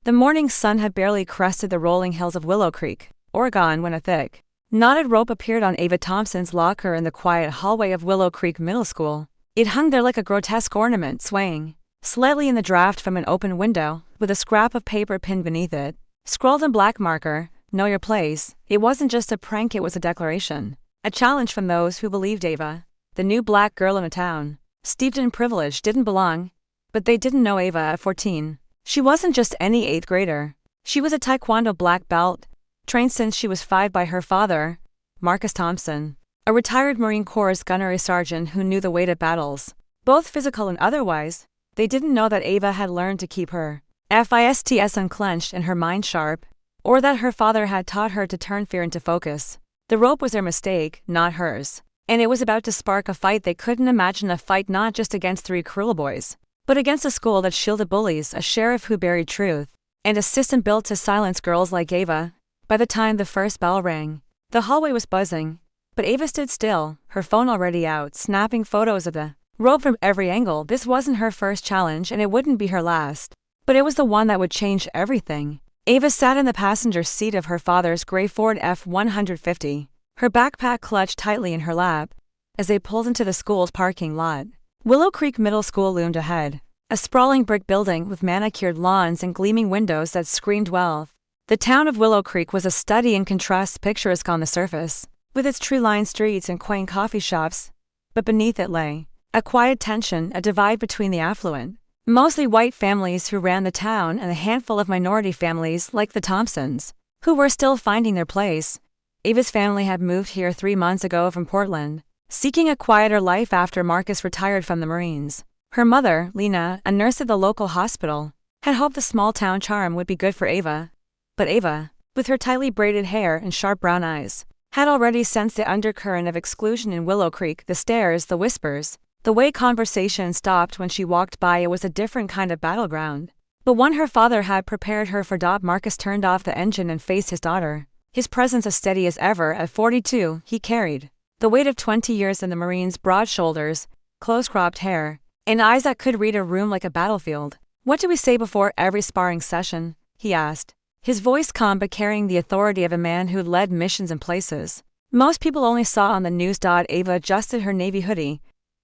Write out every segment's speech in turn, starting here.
The morning sun had barely crested the rolling hills of Willow Creek, Oregon, when a thick, knotted rope appeared on Ava Thompson's locker in the quiet hallway of Willow Creek Middle School. It hung there like a grotesque ornament, swaying slightly in the draft from an open window, with a scrap of paper pinned beneath it. Scrawled in black marker, "Know your place." It wasn't just a prank, it was a declaration. A challenge from those who believed Ava, the new black girl in the town, steeped in privilege, didn't belong. But they didn't know Ava at 14. She wasn't just any 8th grader. She was a taekwondo black belt, trained since she was 5 by her father, Marcus Thompson, a retired Marine Corps gunnery sergeant who knew the weight of battles, both physical and otherwise. They didn't know that Ava had learned to keep her fists unclenched and her mind sharp, or that her father had taught her to turn fear into focus. The rope was their mistake, not hers. And it was about to spark a fight they couldn't imagine, a fight not just against 3 cruel boys, but against a school that shielded bullies, a sheriff who buried truth, and a system built to silence girls like Ava. By the time the first bell rang, the hallway was buzzing, but Ava stood still, her phone already out, snapping photos of the rope from every angle. This wasn't her first challenge, and it wouldn't be her last, but it was the one that would change everything. Ava sat in the passenger seat of her father's gray Ford F-150, her backpack clutched tightly in her lap, as they pulled into the school's parking lot. Willow Creek Middle School loomed ahead, a sprawling brick building with manicured lawns and gleaming windows that screamed wealth. The town of Willow Creek was a study in contrast, picturesque on the surface, with its tree-lined streets and quaint coffee shops, but beneath it lay a quiet tension, a divide between the affluent, mostly white families who ran the town and a handful of minority families like the Thompsons, who were still finding their place. Ava's family had moved here 3 months ago from Portland, seeking a quieter life after Marcus retired from the Marines. Her mother, Lena, a nurse at the local hospital, had hoped the small-town charm would be good for Ava. But Ava, with her tightly braided hair and sharp brown eyes, had already sensed the undercurrent of exclusion in Willow Creek, the stares, the whispers. The way conversation stopped when she walked by, it was a different kind of battleground. But one her father had prepared her for. Marcus turned off the engine and faced his daughter. His presence as steady as ever. At 42, he carried the weight of 20 years in the Marines' broad shoulders, close-cropped hair, and eyes that could read a room like a battlefield. "What do we say before every sparring session?" he asked, his voice calm but carrying the authority of a man who led missions in places most people only saw on the news. Ava adjusted her navy hoodie,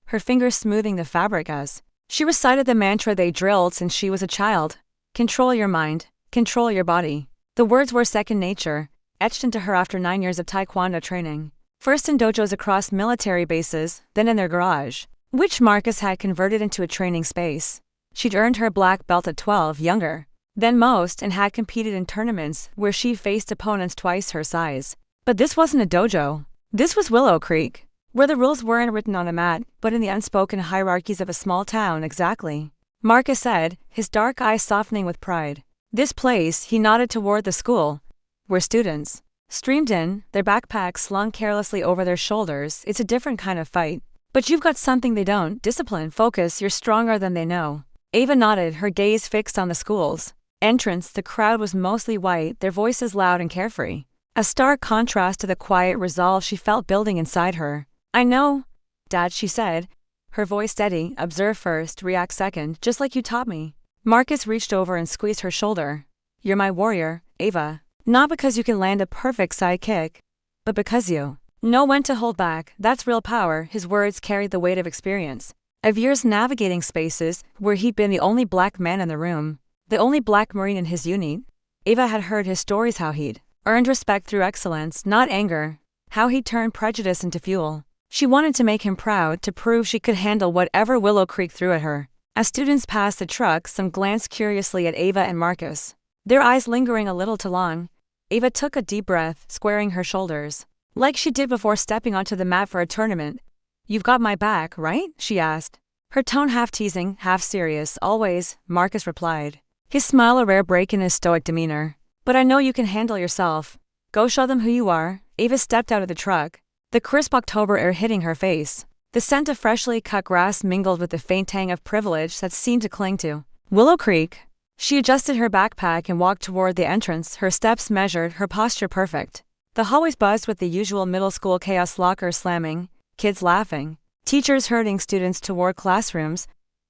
her fingers smoothing the fabric as she recited the mantra they drilled since she was a child. "Control your mind, control your body." The words were second nature, etched into her after 9 years of taekwondo training, first in dojos across military bases, then in their garage, which Marcus had converted into a training space. She'd earned her black belt at 12, younger than most, and had competed in tournaments where she faced opponents twice her size. But this wasn't a dojo. This was Willow Creek, where the rules weren't written on a mat, but in the unspoken hierarchies of a small town. "Exactly," Marcus said, his dark eyes softening with pride. "This place," he nodded toward the school, where students streamed in, their backpacks slung carelessly over their shoulders. "It's a different kind of fight. But you've got something they don't: discipline, focus. You're stronger than they know." Ava nodded, her gaze fixed on the school's entrance. The crowd was mostly white, their voices loud and carefree, a stark contrast to the quiet resolve she felt building inside her. "I know, Dad," she said, her voice steady. "Observe first, react second, just like you taught me." Marcus reached over and squeezed her shoulder. "You're my warrior, Ava. Not because you can land a perfect side kick, but because you know when to hold back. That's real power." His words carried the weight of experience, of years navigating spaces where he'd been the only black man in the room, the only black Marine in his unit. Ava had heard his stories, how he'd earned respect through excellence, not anger, how he'd turned prejudice into fuel. She wanted to make him proud, to prove she could handle whatever Willow Creek threw at her. As students passed the truck, some glanced curiously at Ava and Marcus, their eyes lingering a little too long. Ava took a deep breath, squaring her shoulders, like she did before stepping onto the mat for a tournament. "You've got my back, right?" she asked, her tone half teasing, half serious. "Always," Marcus replied, his smile a rare break in his stoic demeanor. "But I know you can handle yourself. Go show them who you are." Ava stepped out of the truck, the crisp October air hitting her face. The scent of freshly cut grass mingled with the faint tang of privilege that seemed to cling to Willow Creek. She adjusted her backpack and walked toward the entrance, her steps measured, her posture perfect. The hallways buzzed with the usual middle school chaos: lockers slamming, kids laughing, teachers herding students toward classrooms.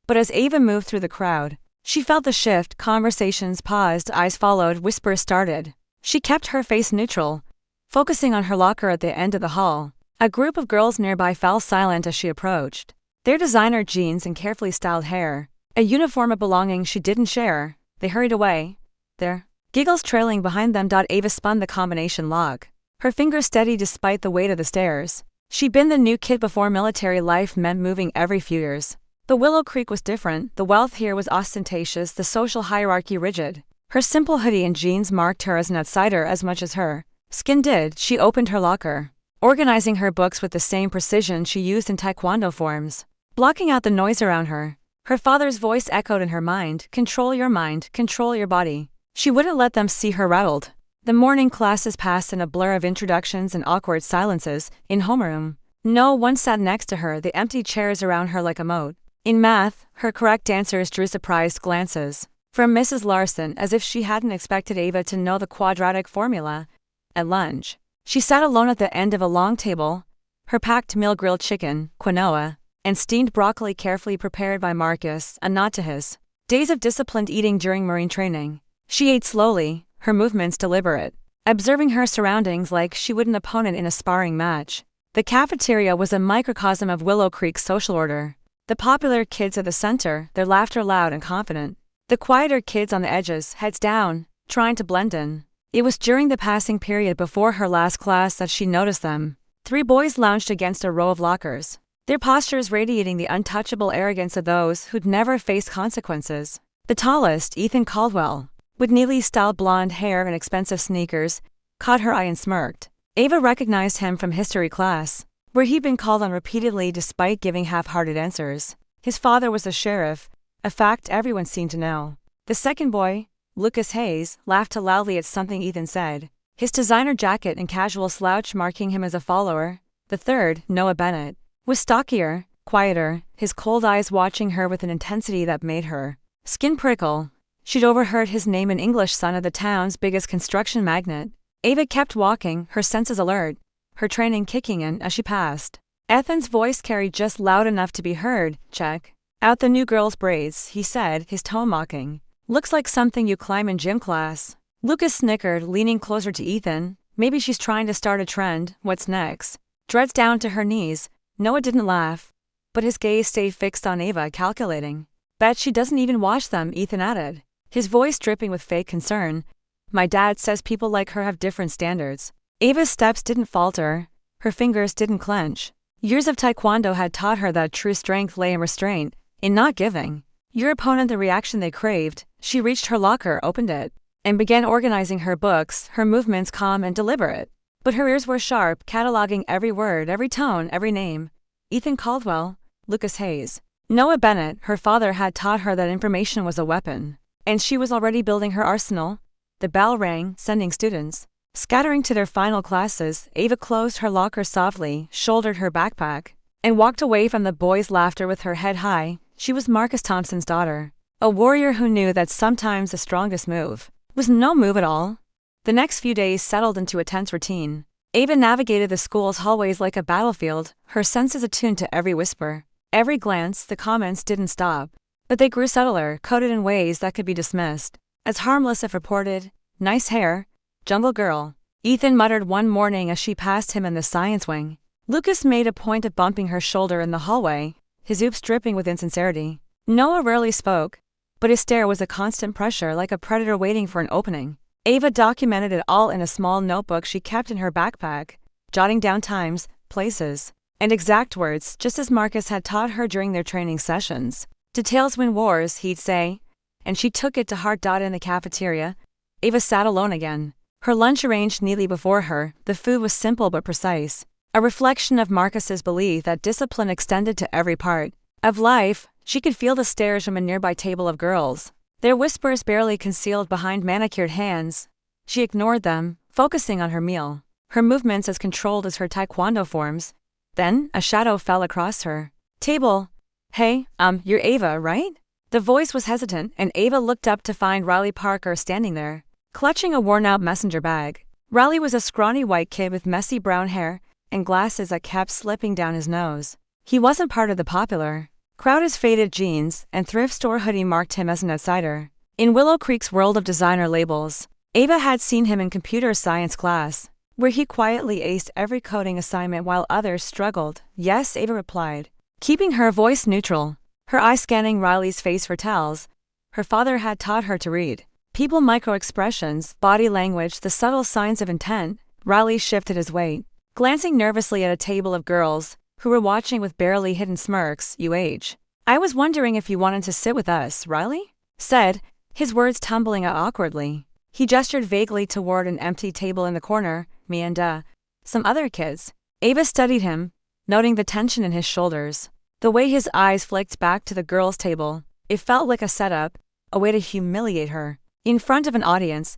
But as Ava moved through the crowd, She felt the shift, conversations paused, eyes followed, whispers started. She kept her face neutral, focusing on her locker at the end of the hall. A group of girls nearby fell silent as she approached. Their designer jeans and carefully styled hair, a uniform of belonging she didn't share. They hurried away, their giggles trailing behind them. Ava spun the combination lock, her fingers steady despite the weight of the stairs. She'd been the new kid before military life meant moving every few years. The Willow Creek was different, the wealth here was ostentatious, the social hierarchy rigid. Her simple hoodie and jeans marked her as an outsider as much as her skin did. She opened her locker, organizing her books with the same precision she used in taekwondo forms, blocking out the noise around her. Her father's voice echoed in her mind, control your mind, control your body. She wouldn't let them see her rattled. The morning classes passed in a blur of introductions and awkward silences. In homeroom, no one sat next to her, the empty chairs around her like a moat. In math, her correct answers drew surprised glances from Mrs. Larson, as if she hadn't expected Ava to know the quadratic formula. At lunch, she sat alone at the end of a long table, her packed meal: grilled chicken, quinoa, and steamed broccoli carefully prepared by Marcus, a nod to his days of disciplined eating during Marine training. She ate slowly, her movements deliberate, observing her surroundings like she would an opponent in a sparring match. The cafeteria was a microcosm of Willow Creek's social order. The popular kids at the center, their laughter loud and confident. The quieter kids on the edges, heads down, trying to blend in. It was during the passing period before her last class that she noticed them. 3 boys lounged against a row of lockers, their postures radiating the untouchable arrogance of those who'd never faced consequences. The tallest, Ethan Caldwell, with neatly styled blonde hair and expensive sneakers, caught her eye and smirked. Ava recognized him from history class, where he'd been called on repeatedly despite giving half-hearted answers. His father was a sheriff, a fact everyone seemed to know. The second boy, Lucas Hayes, laughed loudly at something Ethan said, his designer jacket and casual slouch marking him as a follower. The third, Noah Bennett, was stockier, quieter, his cold eyes watching her with an intensity that made her skin prickle. She'd overheard his name in English, son of the town's biggest construction magnate. Ava kept walking, her senses alert, her training kicking in as she passed. Ethan's voice carried just loud enough to be heard. Check out the new girl's braids, he said, his tone mocking. Looks like something you climb in gym class. Lucas snickered, leaning closer to Ethan. Maybe she's trying to start a trend. What's next? Dreads down to her knees. Noah didn't laugh, but his gaze stayed fixed on Ava, calculating. Bet she doesn't even wash them, Ethan added, his voice dripping with fake concern. My dad says people like her have different standards. Ava's steps didn't falter, her fingers didn't clench. Years of taekwondo had taught her that true strength lay in restraint, in not giving your opponent the reaction they craved. She reached her locker, opened it, and began organizing her books, her movements calm and deliberate. But her ears were sharp, cataloging every word, every tone, every name. Ethan Caldwell, Lucas Hayes, Noah Bennett. Her father had taught her that information was a weapon, and she was already building her arsenal. The bell rang, sending students scattering to their final classes. Ava closed her locker softly, shouldered her backpack, and walked away from the boys' laughter with her head high. She was Marcus Thompson's daughter, a warrior who knew that sometimes the strongest move was no move at all. The next few days settled into a tense routine. Ava navigated the school's hallways like a battlefield, her senses attuned to every whisper, every glance. The comments didn't stop, but they grew subtler, coded in ways that could be dismissed as harmless if reported. Nice hair, jungle girl, Ethan muttered one morning as she passed him in the science wing. Lucas made a point of bumping her shoulder in the hallway, his oops dripping with insincerity. Noah rarely spoke, but his stare was a constant pressure, like a predator waiting for an opening. Ava documented it all in a small notebook she kept in her backpack, jotting down times, places, and exact words, just as Marcus had taught her during their training sessions. Details win wars, he'd say, and she took it to heart. In the cafeteria, Ava sat alone again, her lunch arranged neatly before her. The food was simple but precise, a reflection of Marcus's belief that discipline extended to every part of life. She could feel the stares from a nearby table of girls, their whispers barely concealed behind manicured hands. She ignored them, focusing on her meal, her movements as controlled as her taekwondo forms. Then, a shadow fell across her table. Hey, you're Ava, right? The voice was hesitant, and Ava looked up to find Riley Parker standing there, clutching a worn-out messenger bag. Riley was a scrawny white kid with messy brown hair and glasses that kept slipping down his nose. He wasn't part of the popular Crowder's faded jeans and thrift store hoodie marked him as an outsider. In Willow Creek's world of designer labels, Ava had seen him in computer science class, where he quietly aced every coding assignment while others struggled. Yes, Ava replied, keeping her voice neutral, her eyes scanning Riley's face for tells. Her father had taught her to read people micro-expressions, body language, the subtle signs of intent. Riley shifted his weight, glancing nervously at a table of girls who were watching with barely hidden smirks. You age. I was wondering if you wanted to sit with us, Riley said, his words tumbling out awkwardly. He gestured vaguely toward an empty table in the corner. Me and, some other kids. Ava studied him, noting the tension in his shoulders. The way his eyes flicked back to the girls' table, it felt like a setup, a way to humiliate her, in front of an audience.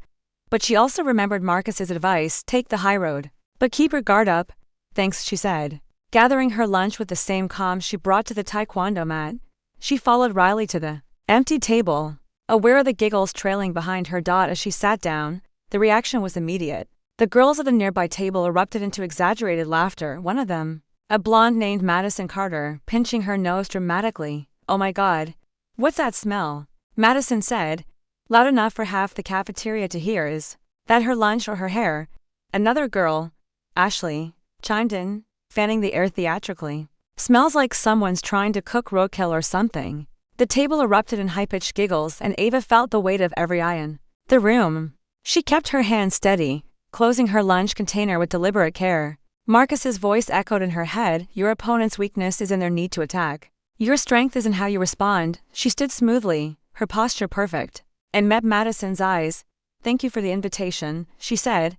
But she also remembered Marcus's advice, take the high road, but keep your guard up. Thanks, she said, gathering her lunch with the same calm she brought to the taekwondo mat. She followed Riley to the empty table, aware of the giggles trailing behind her as she sat down. The reaction was immediate. The girls at the nearby table erupted into exaggerated laughter, one of them, a blonde named Madison Carter, pinching her nose dramatically. Oh my God. What's that smell? Madison said, loud enough for half the cafeteria to hear. Is that her lunch or her hair? Another girl, Ashley, chimed in, fanning the air theatrically. Smells like someone's trying to cook roadkill or something. The table erupted in high-pitched giggles and Ava felt the weight of every eye in the room. She kept her hand steady, closing her lunch container with deliberate care. Marcus's voice echoed in her head, your opponent's weakness is in their need to attack. Your strength is in how you respond. She stood smoothly, her posture perfect, and met Madison's eyes. Thank you for the invitation, she said,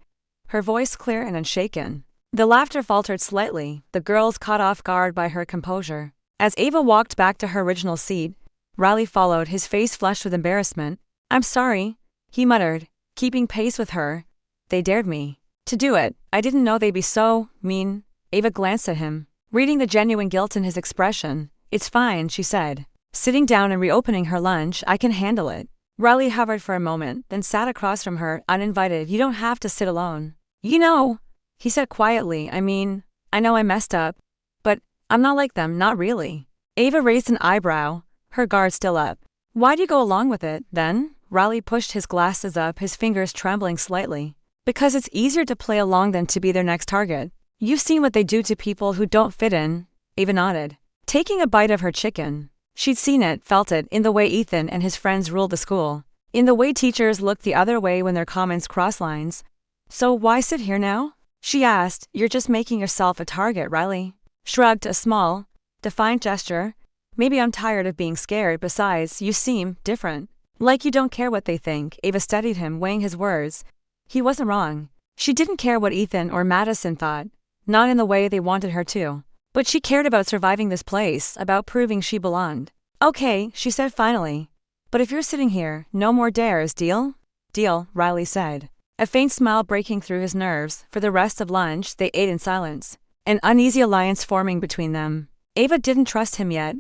her voice clear and unshaken. The laughter faltered slightly, the girls caught off guard by her composure. As Ava walked back to her original seat, Riley followed, his face flushed with embarrassment. I'm sorry, he muttered, keeping pace with her. They dared me to do it. I didn't know they'd be so mean. Ava glanced at him, reading the genuine guilt in his expression. It's fine, she said, sitting down and reopening her lunch. I can handle it. Riley hovered for a moment, then sat across from her, uninvited. You don't have to sit alone. You know, he said quietly, I mean, I know I messed up, but I'm not like them, not really. Ava raised an eyebrow, her guard still up. Why'd you go along with it, then? Riley pushed his glasses up, his fingers trembling slightly. Because it's easier to play along than to be their next target. You've seen what they do to people who don't fit in. Ava nodded, taking a bite of her chicken. She'd seen it, felt it, in the way Ethan and his friends ruled the school, in the way teachers looked the other way when their comments crossed lines. So why sit here now? She asked. You're just making yourself a target, Riley shrugged, a small, defiant gesture. Maybe I'm tired of being scared. Besides, you seem different. Like you don't care what they think. Ava studied him, weighing his words. He wasn't wrong. She didn't care what Ethan or Madison thought, not in the way they wanted her to. But she cared about surviving this place, about proving she belonged. Okay, she said finally. But if you're sitting here, no more dares, deal? Deal, Riley said, a faint smile breaking through his nerves. For the rest of lunch, they ate in silence, an uneasy alliance forming between them. Ava didn't trust him yet,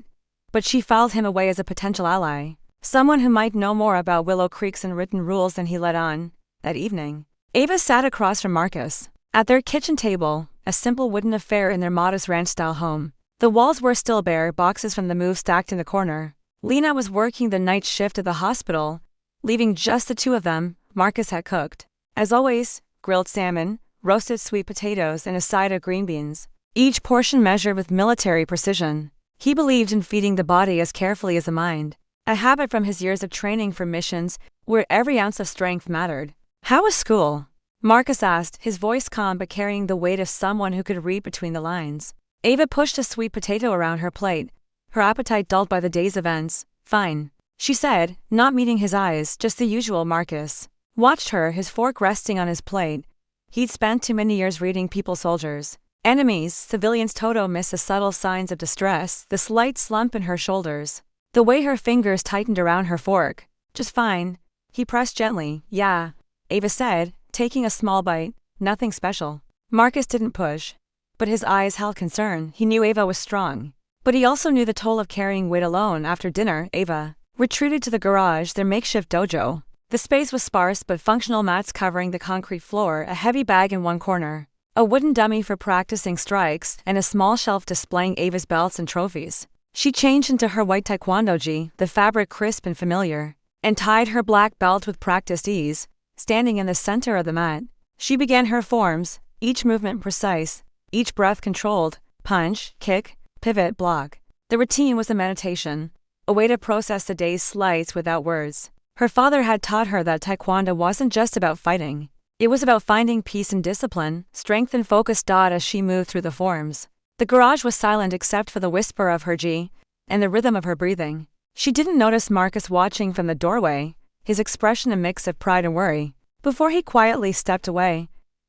but she filed him away as a potential ally, someone who might know more about Willow Creek's unwritten rules than he let on. That evening, Ava sat across from Marcus, at their kitchen table, a simple wooden affair in their modest ranch-style home. The walls were still bare, boxes from the move stacked in the corner. Lena was working the night shift at the hospital, leaving just the two of them. Marcus had cooked, as always, grilled salmon, roasted sweet potatoes, and a side of green beans, each portion measured with military precision. He believed in feeding the body as carefully as the mind, a habit from his years of training for missions where every ounce of strength mattered. How was school? Marcus asked, his voice calm but carrying the weight of someone who could read between the lines. Ava pushed a sweet potato around her plate, her appetite dulled by the day's events. Fine, she said, not meeting his eyes. Just the usual. Marcus watched her, his fork resting on his plate. He'd spent too many years reading people, soldiers, enemies, civilians. Toto missed the subtle signs of distress, the slight slump in her shoulders, the way her fingers tightened around her fork. Just fine, he pressed gently. Yeah, Ava said, taking a small bite. Nothing special. Marcus didn't push, but his eyes held concern. He knew Ava was strong, but he also knew the toll of carrying weight alone. After dinner, Ava retreated to the garage, their makeshift dojo. The space was sparse but functional, mats covering the concrete floor, a heavy bag in one corner, a wooden dummy for practicing strikes, and a small shelf displaying Ava's belts and trophies. She changed into her white taekwondo gi, the fabric crisp and familiar, and tied her black belt with practiced ease. Standing in the center of the mat, she began her forms, each movement precise, each breath controlled: punch, kick, pivot, block. The routine was a meditation, a way to process the day's slights without words. Her father had taught her that taekwondo wasn't just about fighting. It was about finding peace and discipline, strength and focus. As she moved through the forms, the garage was silent except for the whisper of her gi and the rhythm of her breathing. She didn't notice Marcus watching from the doorway, his expression a mix of pride and worry. Before he quietly stepped away,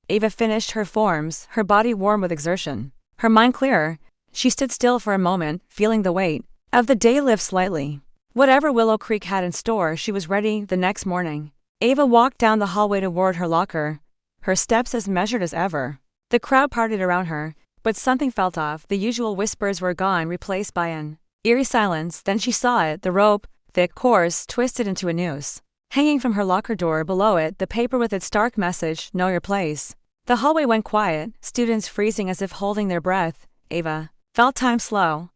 Ava finished her forms, her body warm with exertion, her mind clearer. She stood still for a moment, feeling the weight of the day lift slightly. Whatever Willow Creek had in store, she was ready. The next morning, Ava walked down the hallway toward her locker, her steps as measured as ever. The crowd parted around her, but something felt off. The usual whispers were gone, replaced by an eerie silence. Then she saw it, the rope, thick, coarse, twisted into a noose, hanging from her locker door. Below it, the paper with its stark message, "Know your place." The hallway went quiet, students freezing as if holding their breath. Ava felt time slow,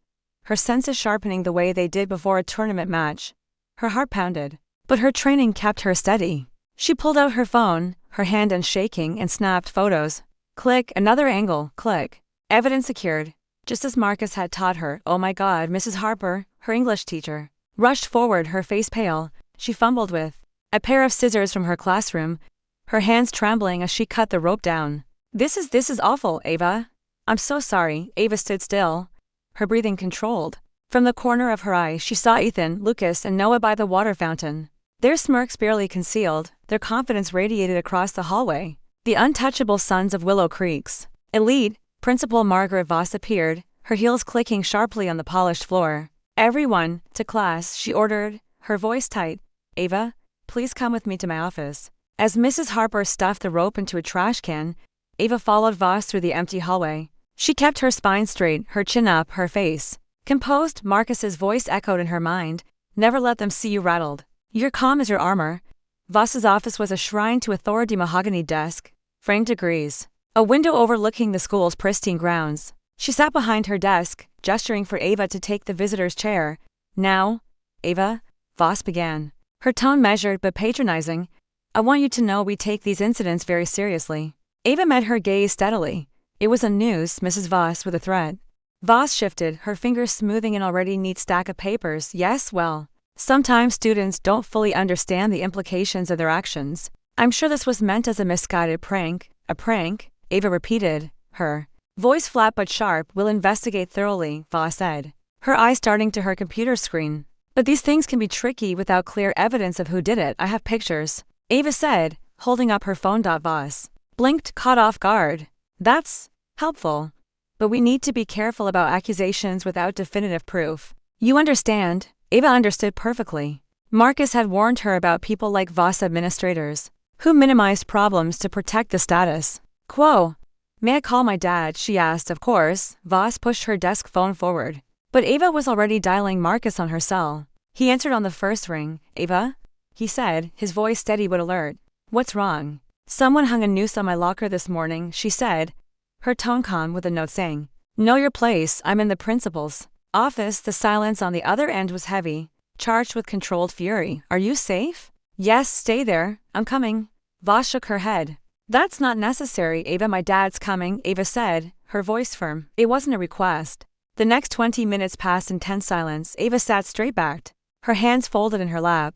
her senses sharpening the way they did before a tournament match. Her heart pounded, but her training kept her steady. She pulled out her phone, her hand unshaking, and snapped photos. Click, another angle, click. Evidence secured, just as Marcus had taught her. Oh my God, Mrs. Harper, her English teacher, rushed forward, her face pale. She fumbled with a pair of scissors from her classroom, her hands trembling as she cut the rope down. This is awful, Ava. I'm so sorry." Ava stood still, her breathing controlled. From the corner of her eye, she saw Ethan, Lucas, and Noah by the water fountain. Their smirks barely concealed, their confidence radiated across the hallway. The untouchable sons of Willow Creek's elite. Principal Margaret Voss appeared, her heels clicking sharply on the polished floor. "Everyone, to class," she ordered, her voice tight. "Ava, please come with me to my office." As Mrs. Harper stuffed the rope into a trash can, Ava followed Voss through the empty hallway. She kept her spine straight, her chin up, her face composed. Marcus's voice echoed in her mind, "Never let them see you rattled. Your calm is your armor." Voss's office was a shrine to authority. Mahogany desk, framed degrees, a window overlooking the school's pristine grounds. She sat behind her desk, gesturing for Ava to take the visitor's chair. "Now, Ava," Voss began, her tone measured but patronizing, "I want you to know we take these incidents very seriously." Ava met her gaze steadily. "It was a noose, Mrs. Voss," with a threat. Voss shifted, her fingers smoothing an already neat stack of papers. "Yes, well, sometimes students don't fully understand the implications of their actions. I'm sure this was meant as a misguided prank." "A prank?" Ava repeated, her voice flat but sharp. "We'll investigate thoroughly," Voss said, her eyes starting to her computer screen. "But these things can be tricky without clear evidence of who did it. I have pictures," Ava said, holding up her phone. Voss blinked, caught off guard. "That's helpful. But we need to be careful about accusations without definitive proof." "You understand?" Ava understood perfectly. Marcus had warned her about people like Voss administrators, who minimized problems to protect the status quo. "May I call my dad?" she asked. "Of course." Voss pushed her desk phone forward, but Ava was already dialing Marcus on her cell. He answered on the first ring. "Ava?" he said, his voice steady but alert. "What's wrong?" "Someone hung a noose on my locker this morning," she said, her tone calm with a note saying, "Know your place." "I'm in the principal's office." The silence on the other end was heavy, charged with controlled fury. "Are you safe?" "Yes, stay there. I'm coming." Voss shook her head. "That's not necessary, Ava. My dad's coming," Ava said, her voice firm. It wasn't a request. The next 20 minutes passed in tense silence. Ava sat straight-backed, her hands folded in her lap,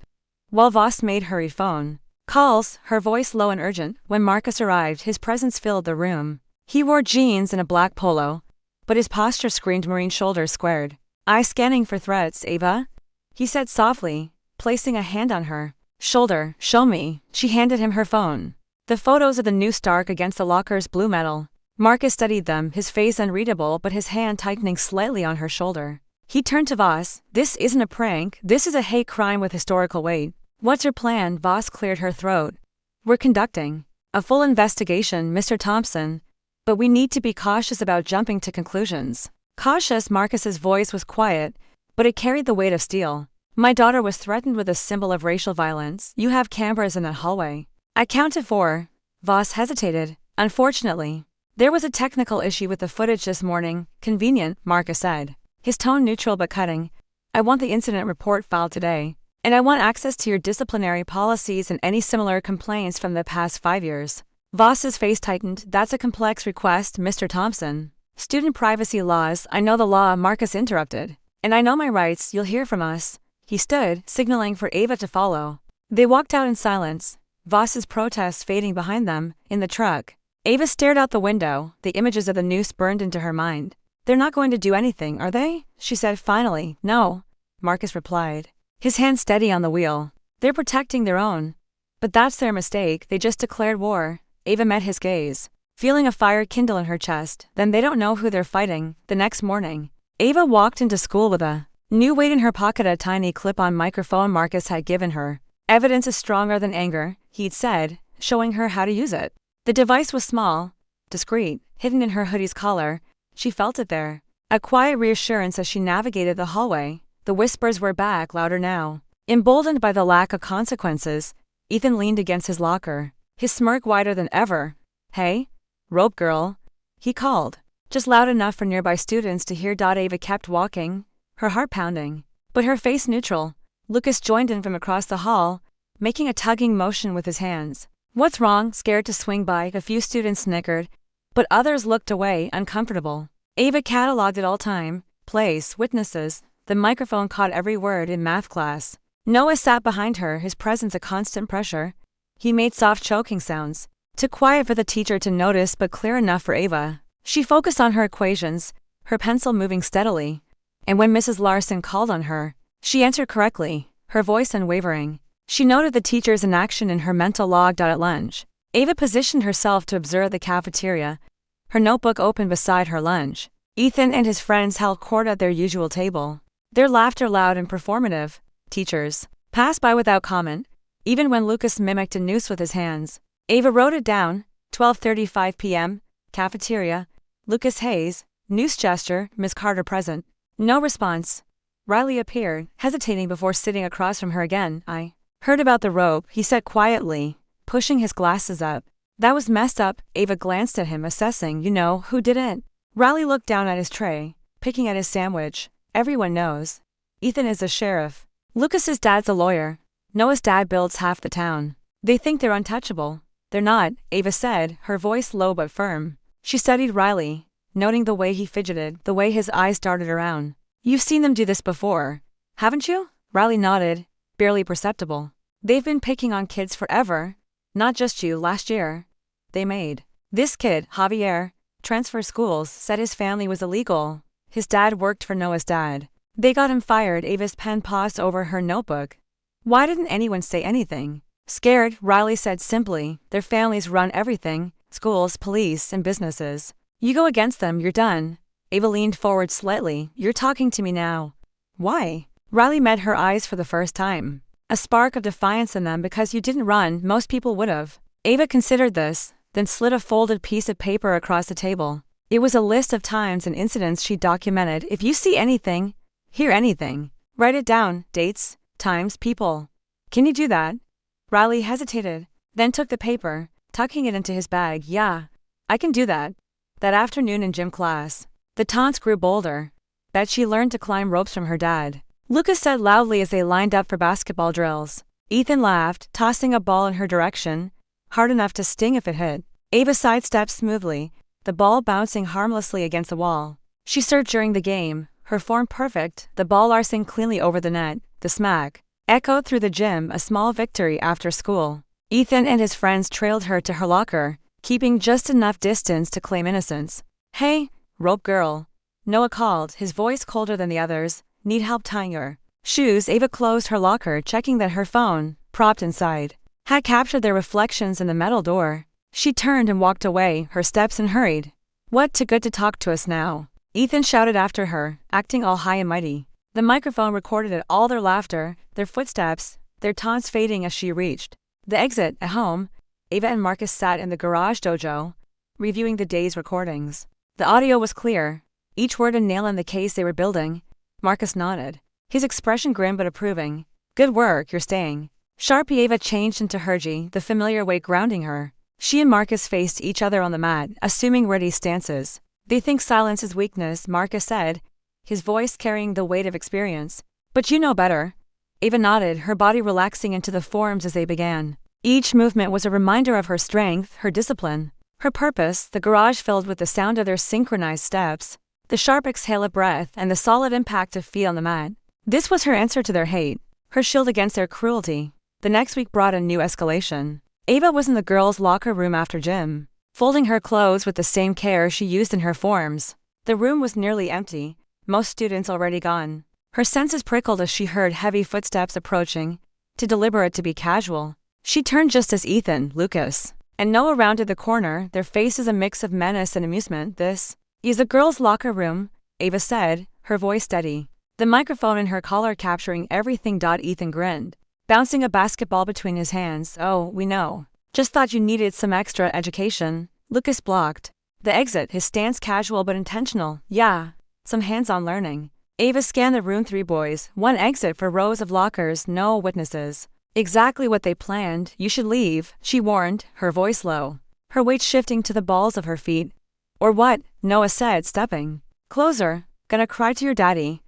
while Voss made hurried phone calls, her voice low and urgent. When Marcus arrived, his presence filled the room. He wore jeans and a black polo, but his posture screamed Marine, shoulders squared, eyes scanning for threats. "Ava?" he said softly, placing a hand on her shoulder. "Show me." She handed him her phone. The photos of the noose dark against the locker's blue metal. Marcus studied them, his face unreadable but his hand tightening slightly on her shoulder. He turned to Voss. "This isn't a prank, this is a hate crime with historical weight." "What's your plan?" Voss cleared her throat. "We're conducting a full investigation, Mr. Thompson, but we need to be cautious about jumping to conclusions." Cautious? Marcus's voice was quiet, but it carried the weight of steel. "My daughter was threatened with a symbol of racial violence. You have cameras in that hallway." "I counted 4. Voss hesitated. "Unfortunately, there was a technical issue with the footage this morning." "Convenient," Marcus said. his tone neutral but cutting. "I want the incident report filed today. And I want access to your disciplinary policies and any similar complaints from the past 5 years." Voss's face tightened. "That's a complex request, Mr. Thompson. Student privacy laws, I know the law," Marcus interrupted. "And I know my rights, you'll hear from us." He stood, signaling for Ava to follow. They walked out in silence, Voss's protest fading behind them, in the truck. Ava stared out the window, the images of the noose burned into her mind. "They're not going to do anything, are they?" she said finally. "No," Marcus replied, his hand steady on the wheel. "They're protecting their own. But that's their mistake, they just declared war." Ava met his gaze, feeling a fire kindle in her chest. "Then they don't know who they're fighting." The next morning, Ava walked into school with a new weight in her pocket, a tiny clip-on microphone Marcus had given her. "Evidence is stronger than anger," he'd said, showing her how to use it. The device was small, discreet, hidden in her hoodie's collar. She felt it there, a quiet reassurance as she navigated the hallway. The whispers were back, louder now. Emboldened by the lack of consequences, Ethan leaned against his locker, his smirk wider than ever. "Hey, rope girl," he called, just loud enough for nearby students to hear. Ava kept walking, her heart pounding, but her face neutral. Lucas joined in from across the hall, making a tugging motion with his hands. "What's wrong?" Scared to swing by, a few students snickered, but others looked away, uncomfortable. Ava cataloged it all: time, place, witnesses. The microphone caught every word. "In math class." Noah sat behind her, his presence a constant pressure. He made soft choking sounds, too quiet for the teacher to notice but clear enough for Ava. She focused on her equations, her pencil moving steadily. And when Mrs. Larson called on her, she answered correctly, her voice unwavering. She noted the teacher's inaction in her mental log. At lunch, Ava positioned herself to observe the cafeteria, her notebook open beside her lunch. Ethan and his friends held court at their usual table, their laughter loud and performative. Teachers passed by without comment, even when Lucas mimicked a noose with his hands. Ava wrote it down. 12:35 p.m., cafeteria, Lucas Hayes, noose gesture, Miss Carter present. No response. Riley appeared, hesitating before sitting across from her again. "I heard about the rope," he said quietly, pushing his glasses up. "That was messed up." Ava glanced at him, assessing. "You know who did it?" Riley looked down at his tray, picking at his sandwich. "Everyone knows. Ethan is a sheriff. Lucas's dad's a lawyer. Noah's dad builds half the town. They think they're untouchable." "They're not," Ava said, her voice low but firm. She studied Riley, noting the way he fidgeted, the way his eyes darted around. "You've seen them do this before, haven't you?" Riley nodded, barely perceptible. "They've been picking on kids forever. Not just you. Last year, they made this kid, Javier, transfer schools, said his family was illegal. His dad worked for Noah's dad. They got him fired." Ava's pen paused over her notebook. "Why didn't anyone say anything?" "Scared," Riley said simply. "Their families run everything, schools, police, and businesses. You go against them, you're done." Ava leaned forward slightly. "You're talking to me now." "Why?" Riley met her eyes for the first time, a spark of defiance in them. "Because you didn't run, most people would've." Ava considered this, then slid a folded piece of paper across the table. It was a list of times and incidents she documented. "If you see anything, hear anything, write it down. Dates, times, people. Can you do that?" Riley hesitated, then took the paper, tucking it into his bag. "Yeah, I can do that." That afternoon in gym class, the taunts grew bolder. "Bet she learned to climb ropes from her dad," Lucas said loudly as they lined up for basketball drills. Ethan laughed, tossing a ball in her direction, hard enough to sting if it hit. Ava sidestepped smoothly, the ball bouncing harmlessly against the wall. She served during the game, her form perfect, the ball arcing cleanly over the net. The smack echoed through the gym, a small victory after school. Ethan and his friends trailed her to her locker, keeping just enough distance to claim innocence. "Hey, rope girl," Noah called, his voice colder than the others. "Need help tying your shoes?" Ava closed her locker, checking that her phone, propped inside, had captured their reflections in the metal door. She turned and walked away, her steps unhurried. "What, too good to talk to us now?" Ethan shouted after her, acting all high and mighty. The microphone recorded it all: their laughter, their footsteps, their taunts fading as she reached the exit. At home, Ava and Marcus sat in the garage dojo, reviewing the day's recordings. The audio was clear, each word a nail in the case they were building. Marcus nodded, his expression grim but approving. "Good work, you're staying." Sharpie. Ava changed into Hergy, the familiar weight grounding her. She and Marcus faced each other on the mat, assuming ready stances. "They think silence is weakness," Marcus said, his voice carrying the weight of experience. But you know better. Ava nodded, her body relaxing into the forms as they began. Each movement was a reminder of her strength, her discipline, her purpose, the garage filled with the sound of their synchronized steps, the sharp exhale of breath, and the solid impact of feet on the mat. This was her answer to their hate, her shield against their cruelty. The next week brought a new escalation. Ava was in the girls' locker room after gym, folding her clothes with the same care she used in her forms. The room was nearly empty, most students already gone. Her senses prickled as she heard heavy footsteps approaching, too deliberate to be casual. She turned just as Ethan, Lucas, and Noah rounded the corner, their faces a mix of menace and amusement. "This is the girls' locker room," Ava said, her voice steady, the microphone in her collar capturing everything. Ethan grinned, bouncing a basketball between his hands. "Oh, we know. Just thought you needed some extra education." Lucas blocked the exit, his stance casual but intentional. "Yeah, some hands-on learning." Ava scanned the room. 3 boys, 1 exit for rows of lockers, no witnesses. "Exactly what they planned. You should leave," she warned, her voice low, her weight shifting to the balls of her feet. "Or what?" Noah said, stepping closer. "Gonna cry to your daddy."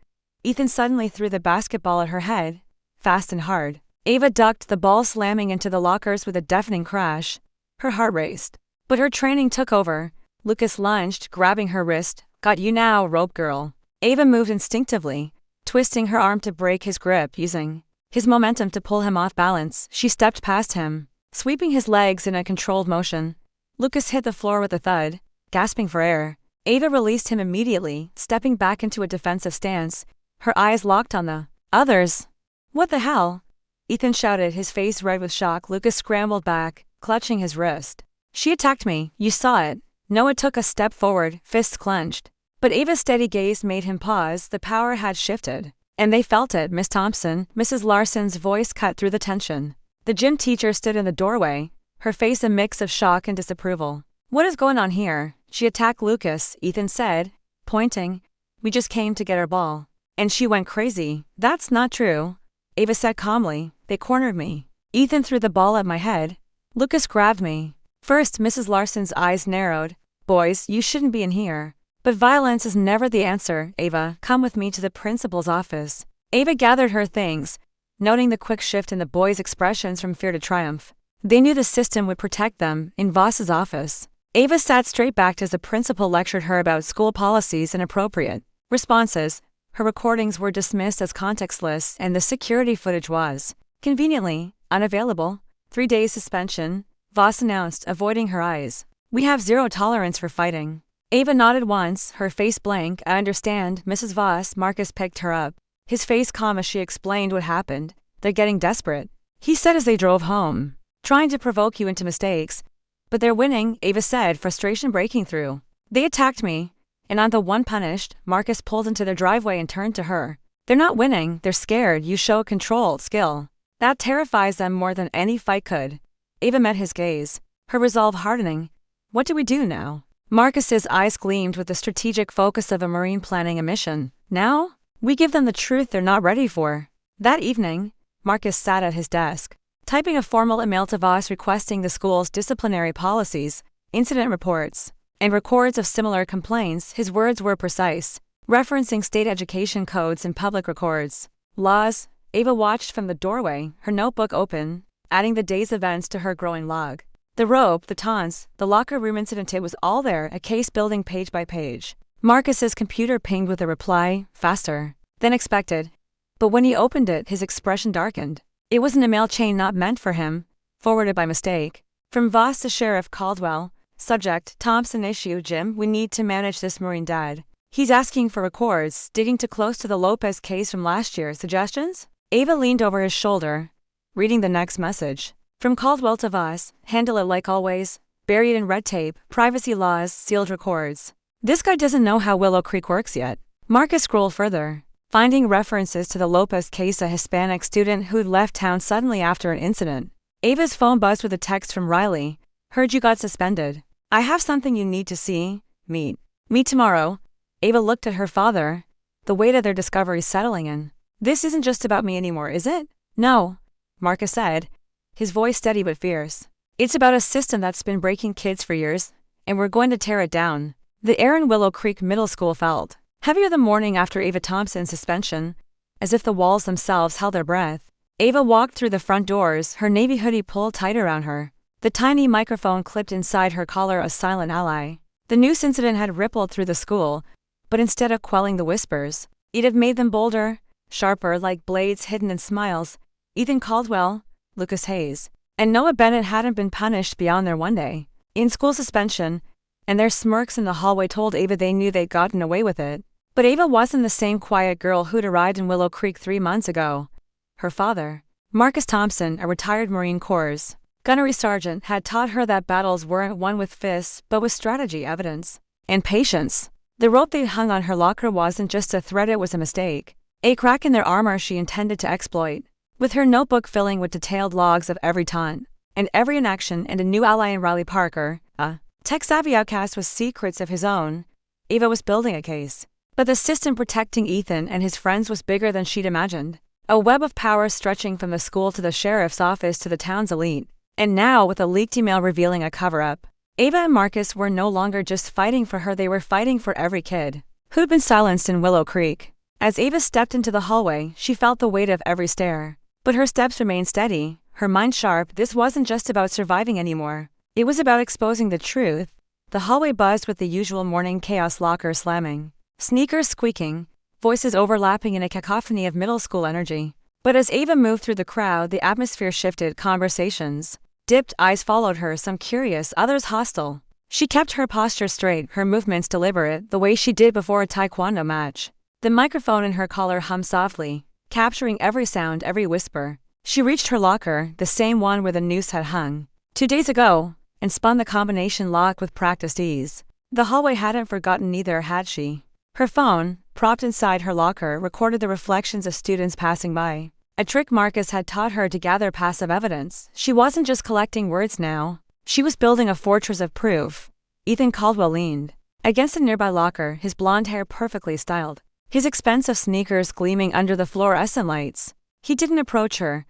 Ethan suddenly threw the basketball at her head, fast and hard. Ava ducked, the ball slamming into the lockers with a deafening crash. Her heart raced, but her training took over. Lucas lunged, grabbing her wrist. "Got you now, rope girl." Ava moved instinctively, twisting her arm to break his grip, using his momentum to pull him off balance. She stepped past him, sweeping his legs in a controlled motion. Lucas hit the floor with a thud, gasping for air. Ava released him immediately, stepping back into a defensive stance, her eyes locked on the others. "What the hell?" Ethan shouted, his face red with shock. Lucas scrambled back, clutching his wrist. "She attacked me, you saw it." Noah took a step forward, fists clenched. But Ava's steady gaze made him pause. The power had shifted, and they felt it. "Miss Thompson," Mrs. Larson's voice cut through the tension. The gym teacher stood in the doorway, her face a mix of shock and disapproval. "What is going on here?" "She attacked Lucas," Ethan said, pointing. "We just came to get our ball. And she went crazy." "That's not true," Ava said calmly. "They cornered me. Ethan threw the ball at my head. Lucas grabbed me." First, Mrs. Larson's eyes narrowed. "Boys, you shouldn't be in here." "But violence is never the answer, Ava. Come with me to the principal's office." Ava gathered her things, noting the quick shift in the boys' expressions from fear to triumph. They knew the system would protect them. In Voss's office, Ava sat straight back as the principal lectured her about school policies and appropriate responses. Her recordings were dismissed as contextless, and the security footage was, conveniently, unavailable. 3 days suspension, Voss announced, avoiding her eyes. "We have 0 tolerance for fighting." Ava nodded once, her face blank. "I understand, Mrs. Voss." Marcus picked her up, his face calm as she explained what happened. "They're getting desperate," he said as they drove home. "Trying to provoke you into mistakes. But they're winning," Ava said, frustration breaking through. "They attacked me, and I'm the one punished." Marcus pulled into their driveway and turned to her. "They're not winning, they're scared. You show control, skill. That terrifies them more than any fight could." Ava met his gaze, her resolve hardening. "What do we do now?" Marcus's eyes gleamed with the strategic focus of a Marine planning a mission. "Now? We give them the truth they're not ready for." That evening, Marcus sat at his desk, typing a formal email to Voss requesting the school's disciplinary policies, incident reports, and records of similar complaints. His words were precise, referencing state education codes and public records. Laws. Ava watched from the doorway, her notebook open, adding the day's events to her growing log. The rope, the taunts, the locker room incident, it was all there, a case building page by page. Marcus's computer pinged with a reply, faster than expected. But when he opened it, his expression darkened. It was an email chain not meant for him, forwarded by mistake. From Voss to Sheriff Caldwell. Subject, Thompson issue. "Jim, we need to manage this Marine dad. He's asking for records, digging too close to the Lopez case from last year. Suggestions?" Ava leaned over his shoulder, reading the next message. From Caldwell to Voss, "Handle it like always. Buried in red tape, privacy laws, sealed records." This guy doesn't know how Willow Creek works yet. Marcus scrolled further, finding references to the Lopez case, a Hispanic student who'd left town suddenly after an incident. Ava's phone buzzed with a text from Riley. "Heard you got suspended. I have something you need to see. Meet me tomorrow." Ava looked at her father, the weight of their discovery settling in. "This isn't just about me anymore, is it?" "No," Marcus said, his voice steady but fierce. "It's about a system that's been breaking kids for years, and we're going to tear it down." The air in Willow Creek Middle School felt heavier the morning after Ava Thompson's suspension, as if the walls themselves held their breath. Ava walked through the front doors, her navy hoodie pulled tight around her. The tiny microphone clipped inside her collar, a silent ally. The noose incident had rippled through the school, but instead of quelling the whispers, it had made them bolder, sharper, like blades hidden in smiles. Ethan Caldwell, Lucas Hayes, and Noah Bennett hadn't been punished beyond their one-day in-school suspension, and their smirks in the hallway told Ava they knew they'd gotten away with it. But Ava wasn't the same quiet girl who'd arrived in Willow Creek 3 months ago. Her father, Marcus Thompson, a retired Marine Corps gunnery sergeant, had taught her that battles weren't won with fists but with strategy, evidence, and patience. The rope they'd hung on her locker wasn't just a thread, it was a mistake, a crack in their armor she intended to exploit. With her notebook filling with detailed logs of every taunt and every inaction and a new ally in Riley Parker, a tech-savvy outcast with secrets of his own, Ava was building a case. But the system protecting Ethan and his friends was bigger than she'd imagined. A web of power stretching from the school to the sheriff's office to the town's elite. And now, with a leaked email revealing a cover-up, Ava and Marcus were no longer just fighting for her, they were fighting for every kid who'd been silenced in Willow Creek. As Ava stepped into the hallway, she felt the weight of every stare. But her steps remained steady, her mind sharp. This wasn't just about surviving anymore. It was about exposing the truth. The hallway buzzed with the usual morning chaos, locker slamming, sneakers squeaking, voices overlapping in a cacophony of middle school energy. But as Ava moved through the crowd, the atmosphere shifted. Conversations dipped, eyes followed her, some curious, others hostile. She kept her posture straight, her movements deliberate, the way she did before a taekwondo match. The microphone in her collar hummed softly, capturing every sound, every whisper. She reached her locker, the same one where the noose had hung 2 days ago, and spun the combination lock with practiced ease. The hallway hadn't forgotten, neither had she. Her phone, propped inside her locker, recorded the reflections of students passing by. A trick Marcus had taught her to gather passive evidence. She wasn't just collecting words now. She was building a fortress of proof. Ethan Caldwell leaned against a nearby locker, his blonde hair perfectly styled, his expensive sneakers gleaming under the fluorescent lights. He didn't approach her,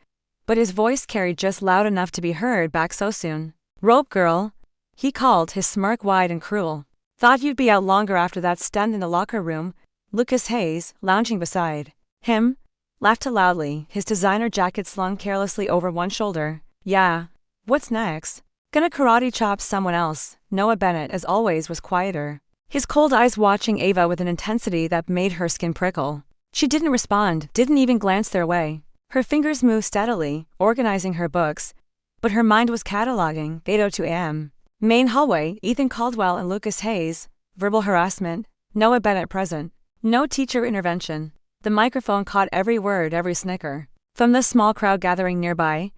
but his voice carried just loud enough to be heard. Back so soon? Rope girl, he called, his smirk wide and cruel. Thought you'd be out longer after that stunt in the locker room. Lucas Hayes, lounging beside him, laughed loudly, his designer jacket slung carelessly over one shoulder. Yeah. What's next? Gonna karate chop someone else. Noah Bennett, as always, was quieter, his cold eyes watching Ava with an intensity that made her skin prickle. She didn't respond, didn't even glance their way. Her fingers moved steadily, organizing her books, but her mind was cataloging. 8:02 a.m. Main hallway, Ethan Caldwell and Lucas Hayes. Verbal harassment. Noah Bennett present. No teacher intervention. The microphone caught every word, every snicker. From the small crowd gathering nearby,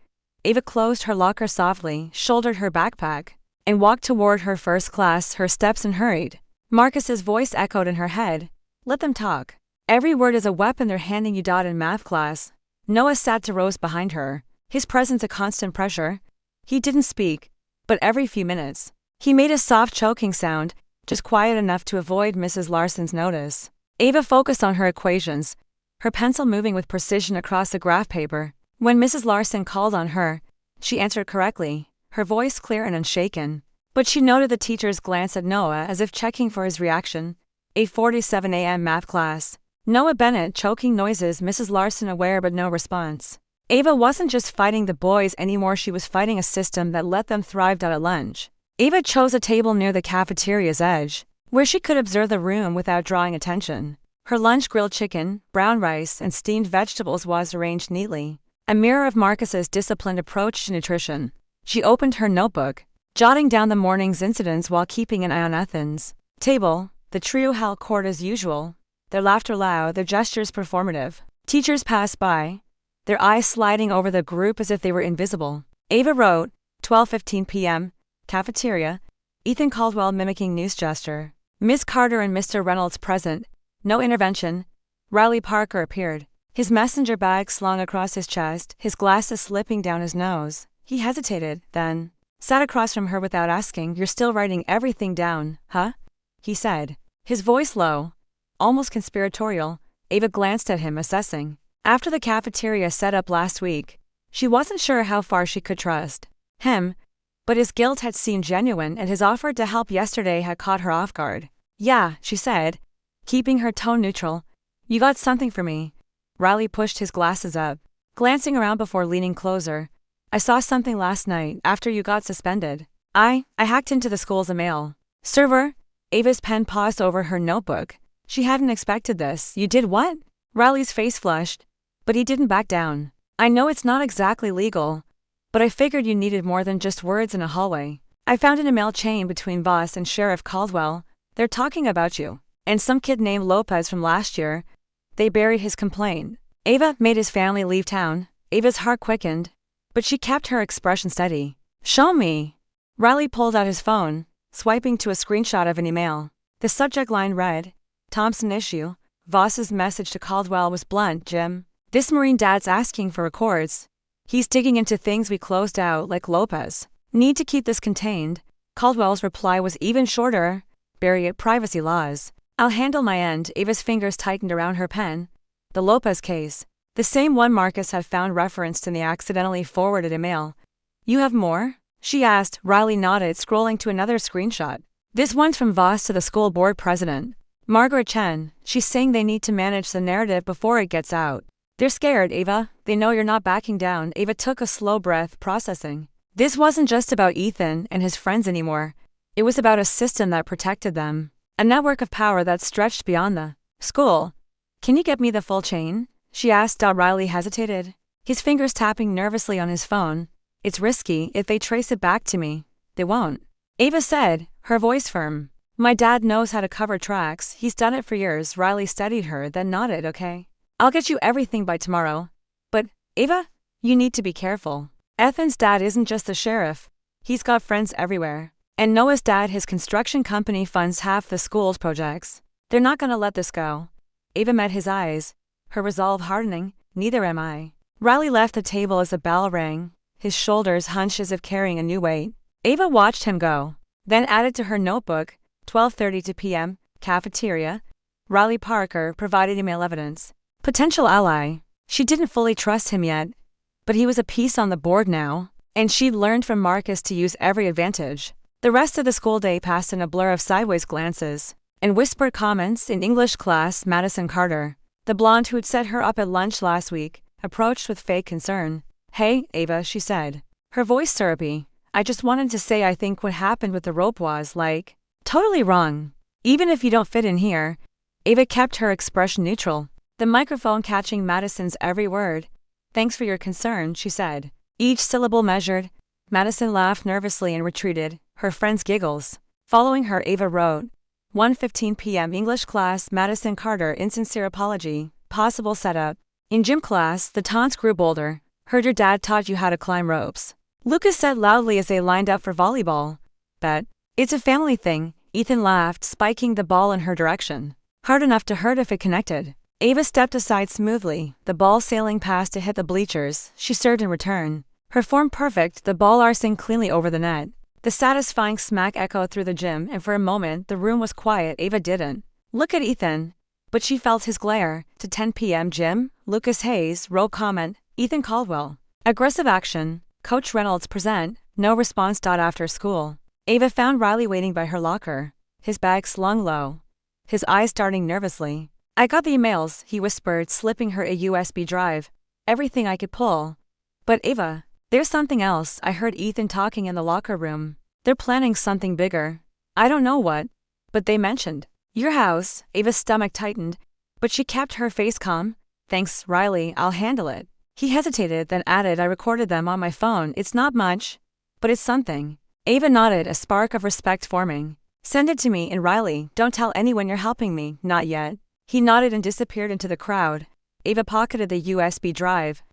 Ava closed her locker softly, shouldered her backpack, and walked toward her first class, her steps unhurried. Marcus's voice echoed in her head. Let them talk. Every word is a weapon they're handing you. In math class, Noah sat to rows behind her, his presence a constant pressure. He didn't speak, but every few minutes, he made a soft choking sound, just quiet enough to avoid Mrs. Larson's notice. Ava focused on her equations, her pencil moving with precision across the graph paper. When Mrs. Larson called on her, she answered correctly, her voice clear and unshaken. But she noted the teacher's glance at Noah as if checking for his reaction. 8:47 a.m. math class. Noah Bennett, choking noises, Mrs. Larson aware but no response. Ava wasn't just fighting the boys anymore, she was fighting a system that let them thrive at lunch. Ava chose a table near the cafeteria's edge, where she could observe the room without drawing attention. Her lunch, grilled chicken, brown rice, and steamed vegetables, was arranged neatly, a mirror of Marcus's disciplined approach to nutrition. She opened her notebook, jotting down the morning's incidents while keeping an eye on Ethan's table. The trio held court as usual, their laughter loud, their gestures performative. Teachers passed by, their eyes sliding over the group as if they were invisible. Ava wrote, 12:15 p.m., cafeteria, Ethan Caldwell mimicking news gesture. Miss Carter and Mr. Reynolds present. No intervention. Riley Parker appeared, his messenger bag slung across his chest, his glasses slipping down his nose. He hesitated, then sat across from her without asking. You're still writing everything down, huh? He said, his voice low, almost conspiratorial. Ava glanced at him, assessing. After the cafeteria setup last week, she wasn't sure how far she could trust him, but his guilt had seemed genuine and his offer to help yesterday had caught her off guard. Yeah, she said. keeping her tone neutral. You got something for me? Riley pushed his glasses up, glancing around before leaning closer. I saw something last night after you got suspended. I hacked into the school's email server. Ava's pen paused over her notebook. She hadn't expected this. You did what? Riley's face flushed, but he didn't back down. I know it's not exactly legal, but I figured you needed more than just words in a hallway. I found an email chain between Voss and Sheriff Caldwell. They're talking about you. And some kid named Lopez from last year. They buried his complaint. Ava made his family leave town. Ava's heart quickened, but she kept her expression steady. Show me. Riley pulled out his phone, swiping to a screenshot of an email. The subject line read, Thompson issue. Voss's message to Caldwell was blunt. Jim, this Marine dad's asking for records. He's digging into things we closed out like Lopez. Need to keep this contained. Caldwell's reply was even shorter. Bury it, privacy laws. I'll handle my end. Ava's fingers tightened around her pen. The Lopez case. The same one Marcus had found referenced in the accidentally forwarded email. You have more? She asked. Riley nodded, scrolling to another screenshot. This one's from Voss to the school board president, Margaret Chen. She's saying they need to manage the narrative before it gets out. They're scared, Ava. They know you're not backing down. Ava took a slow breath, processing. This wasn't just about Ethan and his friends anymore. It was about a system that protected them. A network of power that stretched beyond the school. Can you get me the full chain? She asked. Riley hesitated, his fingers tapping nervously on his phone. It's risky. If they trace it back to me, they won't. Ava said, her voice firm. My dad knows how to cover tracks. He's done it for years. Riley steadied her, then nodded. Okay. I'll get you everything by tomorrow. But, Ava, you need to be careful. Ethan's dad isn't just the sheriff. He's got friends everywhere. And Noah's dad, his construction company, funds half the school's projects. They're not gonna let this go. Ava met his eyes, her resolve hardening. Neither am I. Riley left the table as the bell rang, his shoulders hunched as if carrying a new weight. Ava watched him go, then added to her notebook, 12:32 p.m., cafeteria. Riley Parker provided email evidence. Potential ally. She didn't fully trust him yet, but he was a piece on the board now, and she'd learned from Marcus to use every advantage. The rest of the school day passed in a blur of sideways glances and whispered comments. In English class, Madison Carter, the blonde who'd set her up at lunch last week, approached with fake concern. Hey, Ava, she said, her voice syrupy. I just wanted to say I think what happened with the rope was, like, totally wrong. Even if you don't fit in here. Ava kept her expression neutral, the microphone catching Madison's every word. Thanks for your concern, she said, each syllable measured. Madison laughed nervously and retreated, her friends' giggles. Following her, Ava wrote, 1:15 p.m. English class, Madison Carter, insincere apology, possible setup. In gym class, the taunts grew bolder. Heard your dad taught you how to climb ropes. Lucas said loudly as they lined up for volleyball. Bet. It's a family thing. Ethan laughed, spiking the ball in her direction. Hard enough to hurt if it connected. Ava stepped aside smoothly, the ball sailing past to hit the bleachers. She served in return. Her form perfect, the ball arcing cleanly over the net. The satisfying smack echoed through the gym, and for a moment the room was quiet. Ava didn't look at Ethan, but she felt his glare. To 10 p.m. gym, Lucas Hayes, row comment, Ethan Caldwell. Aggressive action. Coach Reynolds present, no response. After school, Ava found Riley waiting by her locker, his bag slung low, his eyes darting nervously. I got the emails, he whispered, slipping her a USB drive. Everything I could pull. But Ava, there's something else. I heard Ethan talking in the locker room. They're planning something bigger. I don't know what, but they mentioned your house. Ava's stomach tightened, but she kept her face calm. Thanks, Riley, I'll handle it. He hesitated, then added, I recorded them on my phone. It's not much, but it's something. Ava nodded, a spark of respect forming. Send it to me. And Riley, don't tell anyone you're helping me. Not yet. He nodded and disappeared into the crowd. Ava pocketed the USB drive,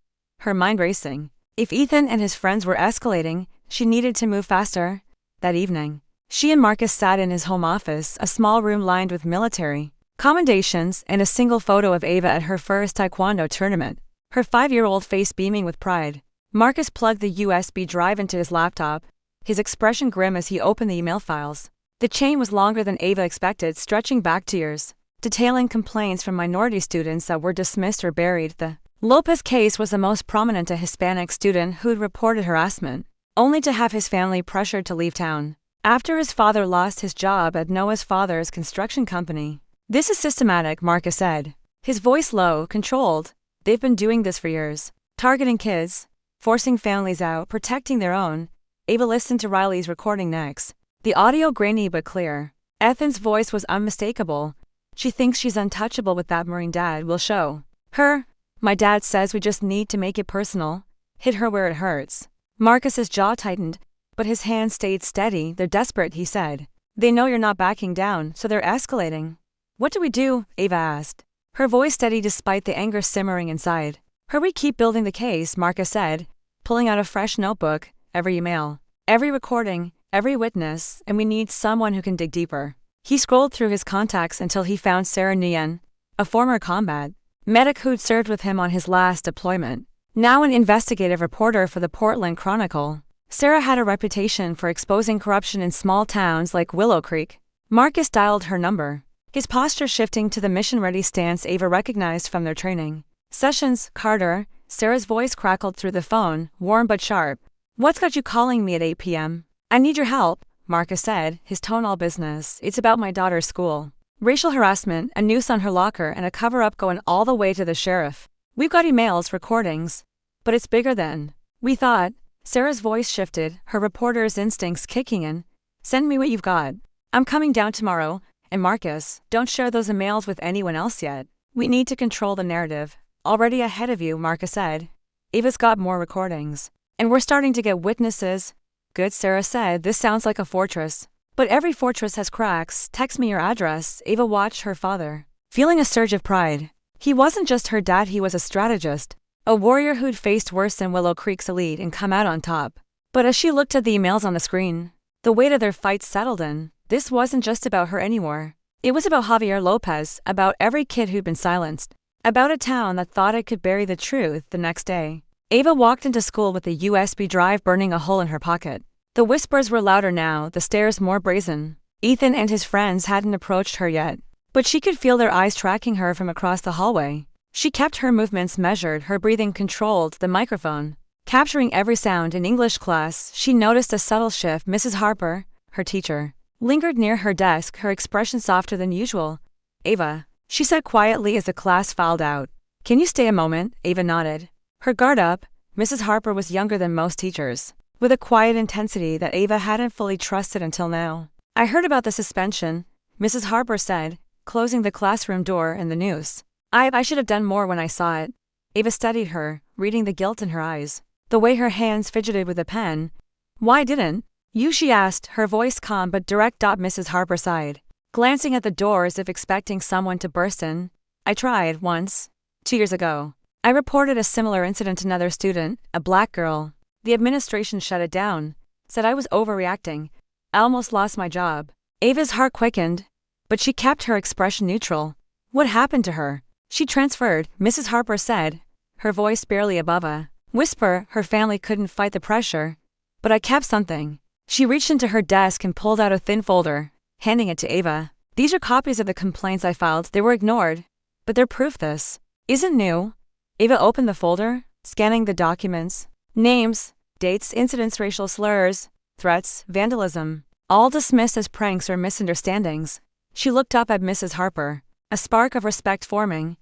her mind racing. If Ethan and his friends were escalating, she needed to move faster. That evening, she and Marcus sat in his home office, a small room lined with military commendations and a single photo of Ava at her first taekwondo tournament, her 5-year-old face beaming with pride. Marcus plugged the USB drive into his laptop, his expression grim as he opened the email files. The chain was longer than Ava expected, stretching back to years, detailing complaints from minority students that were dismissed or buried. The Lopez case was the most prominent, a Hispanic student who'd reported harassment, only to have his family pressured to leave town. After his father lost his job at Noah's father's construction company, This is systematic, Marcus said. His voice low, controlled. They've been doing this for years. Targeting kids, forcing families out, protecting their own. Ava listened to Riley's recording next. The audio grainy but clear. Ethan's voice was unmistakable. She thinks she's untouchable with that Marine dad. Will show her. My dad says we just need to make it personal. Hit her where it hurts. Marcus's jaw tightened, but his hand stayed steady. They're desperate, he said. They know you're not backing down, so they're escalating. What do we do? Ava asked. Her voice steady despite the anger simmering inside. We keep building the case, Marcus said, pulling out a fresh notebook. Every email, every recording, every witness, and we need someone who can dig deeper. He scrolled through his contacts until he found Sarah Nguyen, a former combat medic who'd served with him on his last deployment, now an investigative reporter for the Portland Chronicle. Sarah had a reputation for exposing corruption in small towns like Willow Creek. Marcus dialed her number, his posture shifting to the mission-ready stance Ava recognized from their training. Sessions, Carter, Sarah's voice crackled through the phone, warm but sharp. What's got you calling me at 8 p.m.? I need your help, Marcus said, his tone all business. It's about my daughter's school. Racial harassment, a noose on her locker, and a cover-up going all the way to the sheriff. We've got emails, recordings. But it's bigger than we thought. Sarah's voice shifted, her reporter's instincts kicking in. Send me what you've got. I'm coming down tomorrow. And Marcus, don't share those emails with anyone else yet. We need to control the narrative. Already ahead of you, Marcus said. Ava's got more recordings. And we're starting to get witnesses. Good, Sarah said. This sounds like a fortress. But every fortress has cracks. Text me your address. Ava watched her father, feeling a surge of pride. He wasn't just her dad, he was a strategist. A warrior who'd faced worse than Willow Creek's elite and come out on top. But as she looked at the emails on the screen, the weight of their fight settled in. This wasn't just about her anymore. It was about Javier Lopez, about every kid who'd been silenced, about a town that thought it could bury the truth the next day. Ava walked into school with a USB drive burning a hole in her pocket. The whispers were louder now, the stares more brazen. Ethan and his friends hadn't approached her yet, but she could feel their eyes tracking her from across the hallway. She kept her movements measured, her breathing controlled, the microphone capturing every sound. In English class, she noticed a subtle shift. Mrs. Harper, her teacher, lingered near her desk, her expression softer than usual. Ava, she said quietly as the class filed out. Can you stay a moment? Ava nodded, her guard up. Mrs. Harper was younger than most teachers, with a quiet intensity that Ava hadn't fully trusted until now. I heard about the suspension, Mrs. Harper said, closing the classroom door and the noose. I should have done more when I saw it. Ava studied her, reading the guilt in her eyes, the way her hands fidgeted with a pen. Why didn't you? She asked, her voice calm but direct. Mrs. Harper sighed, glancing at the door as if expecting someone to burst in. I tried once, 2 years ago. I reported a similar incident to another student, a black girl. The administration shut it down, said I was overreacting. I almost lost my job. Ava's heart quickened, but she kept her expression neutral. What happened to her? She transferred, Mrs. Harper said, her voice barely above a whisper. Her family couldn't fight the pressure. But I kept something. She reached into her desk and pulled out a thin folder, handing it to Ava. These are copies of the complaints I filed. They were ignored, but they're proof this isn't new. Ava opened the folder, scanning the documents. Names, dates, incidents, racial slurs, threats, vandalism, all dismissed as pranks or misunderstandings. She looked up at Mrs. Harper, a spark of respect forming.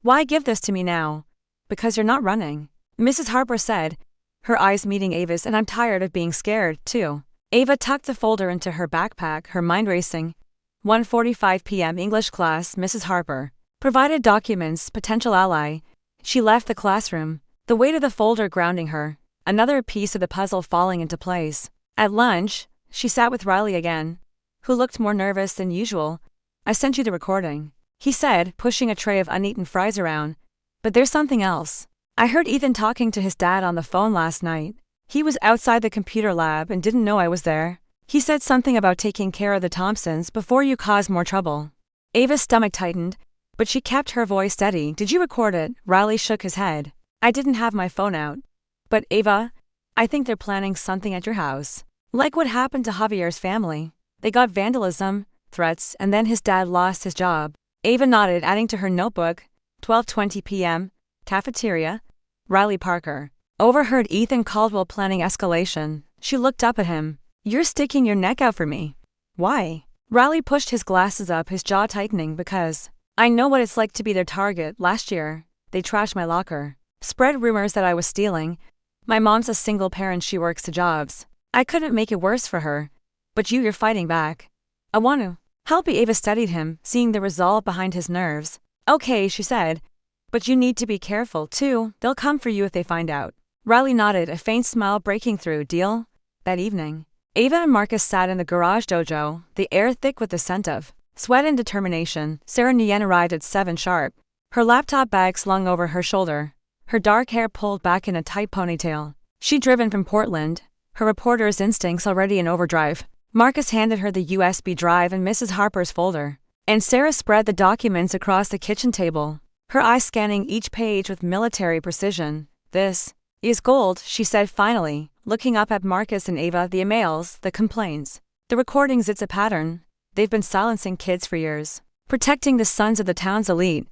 Why give this to me now? Because you're not running, Mrs. Harper said, her eyes meeting Ava's. And I'm tired of being scared, too. Ava tucked the folder into her backpack, her mind racing. 1:45 p.m. English class. Mrs. Harper provided documents, potential ally. She left the classroom, the weight of the folder grounding her, another piece of the puzzle falling into place. At lunch, she sat with Riley again, who looked more nervous than usual. I sent you the recording, he said, pushing a tray of uneaten fries around. But there's something else. I heard Ethan talking to his dad on the phone last night. He was outside the computer lab and didn't know I was there. He said something about taking care of the Thompsons before you cause more trouble. Ava's stomach tightened, but she kept her voice steady. Did you record it? Riley shook his head. I didn't have my phone out. But Ava, I think they're planning something at your house. Like what happened to Javier's family. They got vandalism, threats, and then his dad lost his job. Ava nodded, adding to her notebook. 12:20 p.m. Cafeteria. Riley Parker overheard Ethan Caldwell planning escalation. She looked up at him. You're sticking your neck out for me. Why? Riley pushed his glasses up, his jaw tightening because, I know what it's like to be their target. Last year, they trashed my locker, spread rumors that I was stealing. My mom's a single parent, she works 2 jobs. I couldn't make it worse for her. But you're fighting back. I want to help you. Ava studied him, seeing the resolve behind his nerves. Okay, she said. But you need to be careful, too. They'll come for you if they find out. Riley nodded, a faint smile breaking through. Deal? That evening, Ava and Marcus sat in the garage dojo, the air thick with the scent of sweat and determination. Sarah Nguyen arrived at 7 sharp, her laptop bag slung over her shoulder, her dark hair pulled back in a tight ponytail. She'd driven from Portland, her reporter's instincts already in overdrive. Marcus handed her the USB drive and Mrs. Harper's folder, and Sarah spread the documents across the kitchen table, her eyes scanning each page with military precision. This is gold, she said finally, looking up at Marcus and Ava. The emails, the complaints, the recordings, it's a pattern. They've been silencing kids for years, protecting the sons of the town's elite.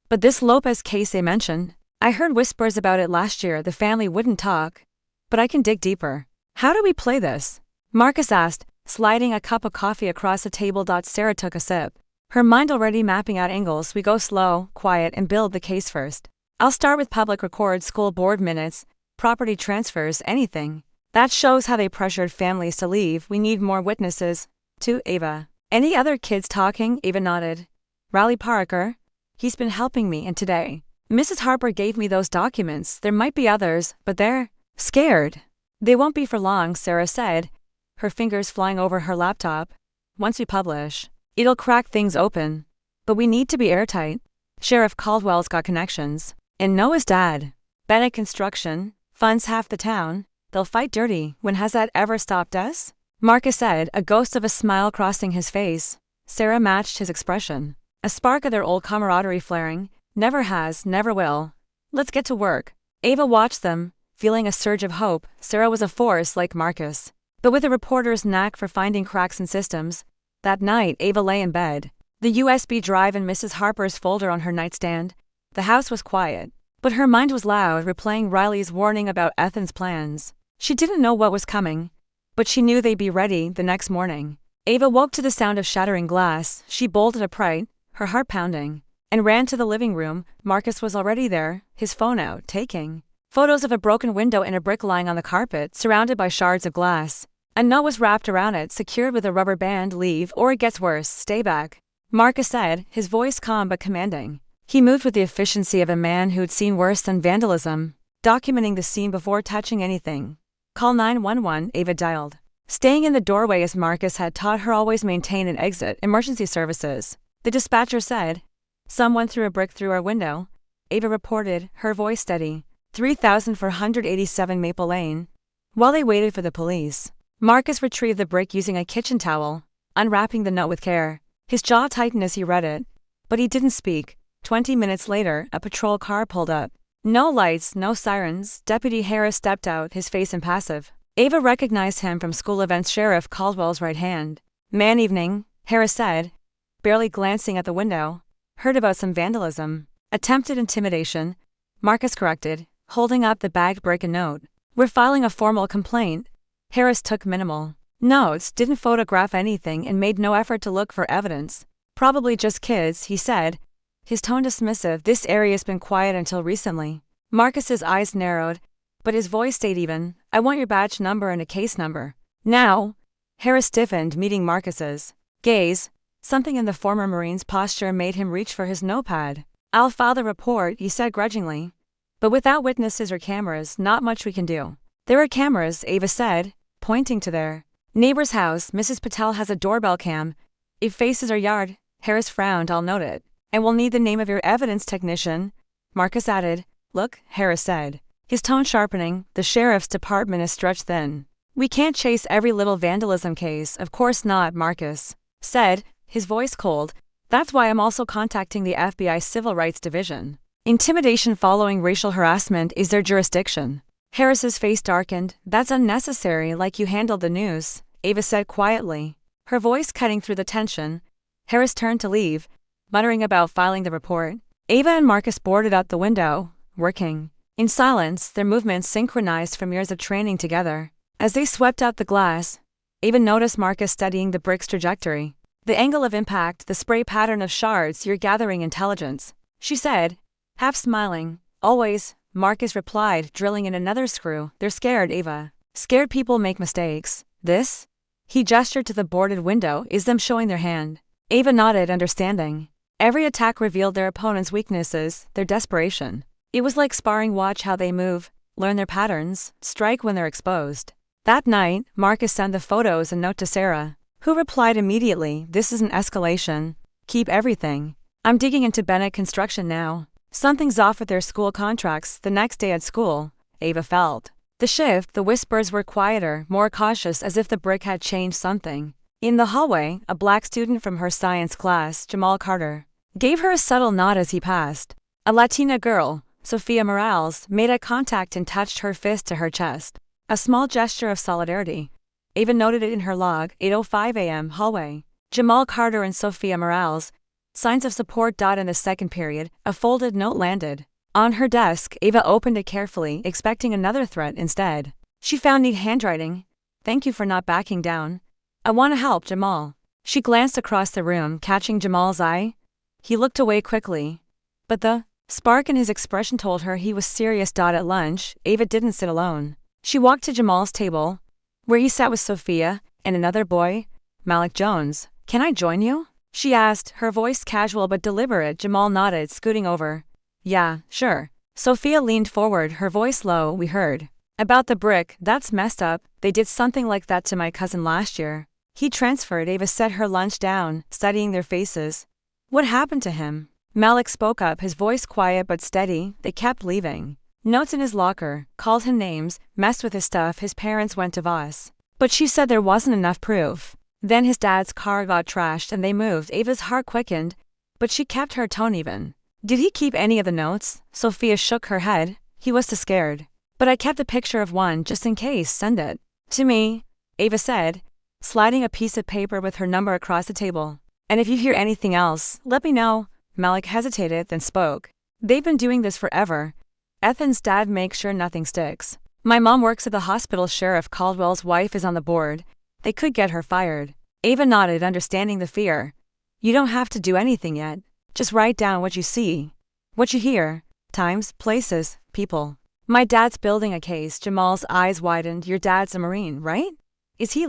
But this Lopez case they mentioned, I heard whispers about it last year. The family wouldn't talk. But I can dig deeper. How do we play this? Marcus asked, sliding a cup of coffee across the table. Sarah took a sip, her mind already mapping out angles. We go slow, quiet, and build the case first. I'll start with public records, school board minutes, property transfers, anything that shows how they pressured families to leave. We need more witnesses. To Ava. Any other kids talking? Ava nodded. Riley Parker. He's been helping me, and today, Mrs. Harper gave me those documents. There might be others, but they're scared. They won't be for long, Sarah said, her fingers flying over her laptop. Once we publish, it'll crack things open. But we need to be airtight. Sheriff Caldwell's got connections. And Noah's dad. Bennett Construction funds half the town. They'll fight dirty. When has that ever stopped us? Marcus said, a ghost of a smile crossing his face. Sarah matched his expression, a spark of their old camaraderie flaring. Never has, never will. Let's get to work. Ava watched them, feeling a surge of hope. Sarah was a force like Marcus, but with a reporter's knack for finding cracks in systems. That night, Ava lay in bed, the USB drive and Mrs. Harper's folder on her nightstand. The house was quiet, but her mind was loud, replaying Riley's warning about Ethan's plans. She didn't know what was coming, but she knew they'd be ready the next morning. Ava woke to the sound of shattering glass. She bolted upright, her heart pounding, and ran to the living room. Marcus was already there, his phone out, taking photos of a broken window and a brick lying on the carpet, surrounded by shards of glass. A note was wrapped around it, secured with a rubber band. Leave, or it gets worse. Stay back, Marcus said, his voice calm but commanding. He moved with the efficiency of a man who'd seen worse than vandalism, documenting the scene before touching anything. Call 911, Ava dialed, staying in the doorway as Marcus had taught her. Always maintain an exit. Emergency services, the dispatcher said. Someone threw a brick through our window, Ava reported, her voice steady. 3487 Maple Lane. While they waited for the police, Marcus retrieved the brick using a kitchen towel, unwrapping the note with care. His jaw tightened as he read it, but he didn't speak. 20 minutes later, a patrol car pulled up. No lights, no sirens. Deputy Harris stepped out, his face impassive. Ava recognized him from school events. Sheriff Caldwell's right hand man. Evening, Harris said, barely glancing at the window. Heard about some vandalism. Attempted intimidation, Marcus corrected, holding up the bagged brick and note. We're filing a formal complaint. Harris took minimal notes, didn't photograph anything, and made no effort to look for evidence. Probably just kids, he said, his tone dismissive. This area's been quiet until recently. Marcus's eyes narrowed, but his voice stayed even. I want your badge number and a case number. Now. Harris stiffened, meeting Marcus's gaze. Something in the former Marine's posture made him reach for his notepad. I'll file the report, he said grudgingly. But without witnesses or cameras, not much we can do. There are cameras, Ava said, pointing to their neighbor's house. Mrs. Patel has a doorbell cam. It faces our yard. Harris frowned. I'll note it. And we'll need the name of your evidence technician, Marcus added. Look, Harris said, his tone sharpening, the sheriff's department is stretched thin. We can't chase every little vandalism case. Of course not, Marcus said, his voice cold. That's why I'm also contacting the FBI Civil Rights Division. Intimidation following racial harassment is their jurisdiction. Harris's face darkened. That's unnecessary, like you handled the noose, Ava said quietly, her voice cutting through the tension. Harris turned to leave, muttering about filing the report. Ava and Marcus boarded out the window, working in silence, their movements synchronized from years of training together. As they swept out the glass, Ava noticed Marcus studying the brick's trajectory. The angle of impact, the spray pattern of shards, you're gathering intelligence, she said, half smiling. Always, Marcus replied, drilling in another screw. They're scared, Ava. Scared people make mistakes. This? He gestured to the boarded window, is them showing their hand. Ava nodded, understanding. Every attack revealed their opponent's weaknesses, their desperation. It was like sparring. Watch how they move, learn their patterns, strike when they're exposed. That night, Marcus sent the photos and note to Sarah, who replied immediately, this is an escalation. Keep everything. I'm digging into Bennett Construction now. Something's off with their school contracts. The next day at school, Ava felt the shift. The whispers were quieter, more cautious, as if the brick had changed something. In the hallway, a black student from her science class, Jamal Carter, gave her a subtle nod as he passed. A Latina girl, Sophia Morales, made eye contact and touched her fist to her chest. A small gesture of solidarity. Ava noted it in her log. 8:05 a.m. hallway. Jamal Carter and Sophia Morales. Signs of support. In the second period, a folded note landed on her desk. Ava opened it carefully, expecting another threat instead. She found neat handwriting. Thank you for not backing down. I want to help, Jamal. She glanced across the room, catching Jamal's eye. He looked away quickly. But the spark in his expression told her he was serious. At lunch, Ava didn't sit alone. She walked to Jamal's table, where he sat with Sophia and another boy, Malik Jones. Can I join you? She asked, her voice casual but deliberate. Jamal nodded, scooting over. Yeah, sure. Sophia leaned forward, her voice low. We heard about the brick. That's messed up. They did something like that to my cousin last year. He transferred. Ava set her lunch down, studying their faces. What happened to him? Malik spoke up, his voice quiet but steady. They kept leaving notes in his locker, called him names, messed with his stuff. His parents went to Voss, but she said there wasn't enough proof. Then his dad's car got trashed and they moved. Ava's heart quickened, but she kept her tone even. Did he keep any of the notes? Sophia shook her head. He was too scared. But I kept a picture of one just in case. Send it to me, Ava said, sliding a piece of paper with her number across the table. And if you hear anything else, let me know. Malik hesitated, then spoke. They've been doing this forever. Ethan's dad makes sure nothing sticks. My mom works at the hospital. Sheriff Caldwell's wife is on the board. They could get her fired. Ava nodded, understanding the fear. You don't have to do anything yet. Just write down what you see, what you hear, times, places, people. My dad's building a case. Jamal's eyes widened. Your dad's a Marine, right? Is he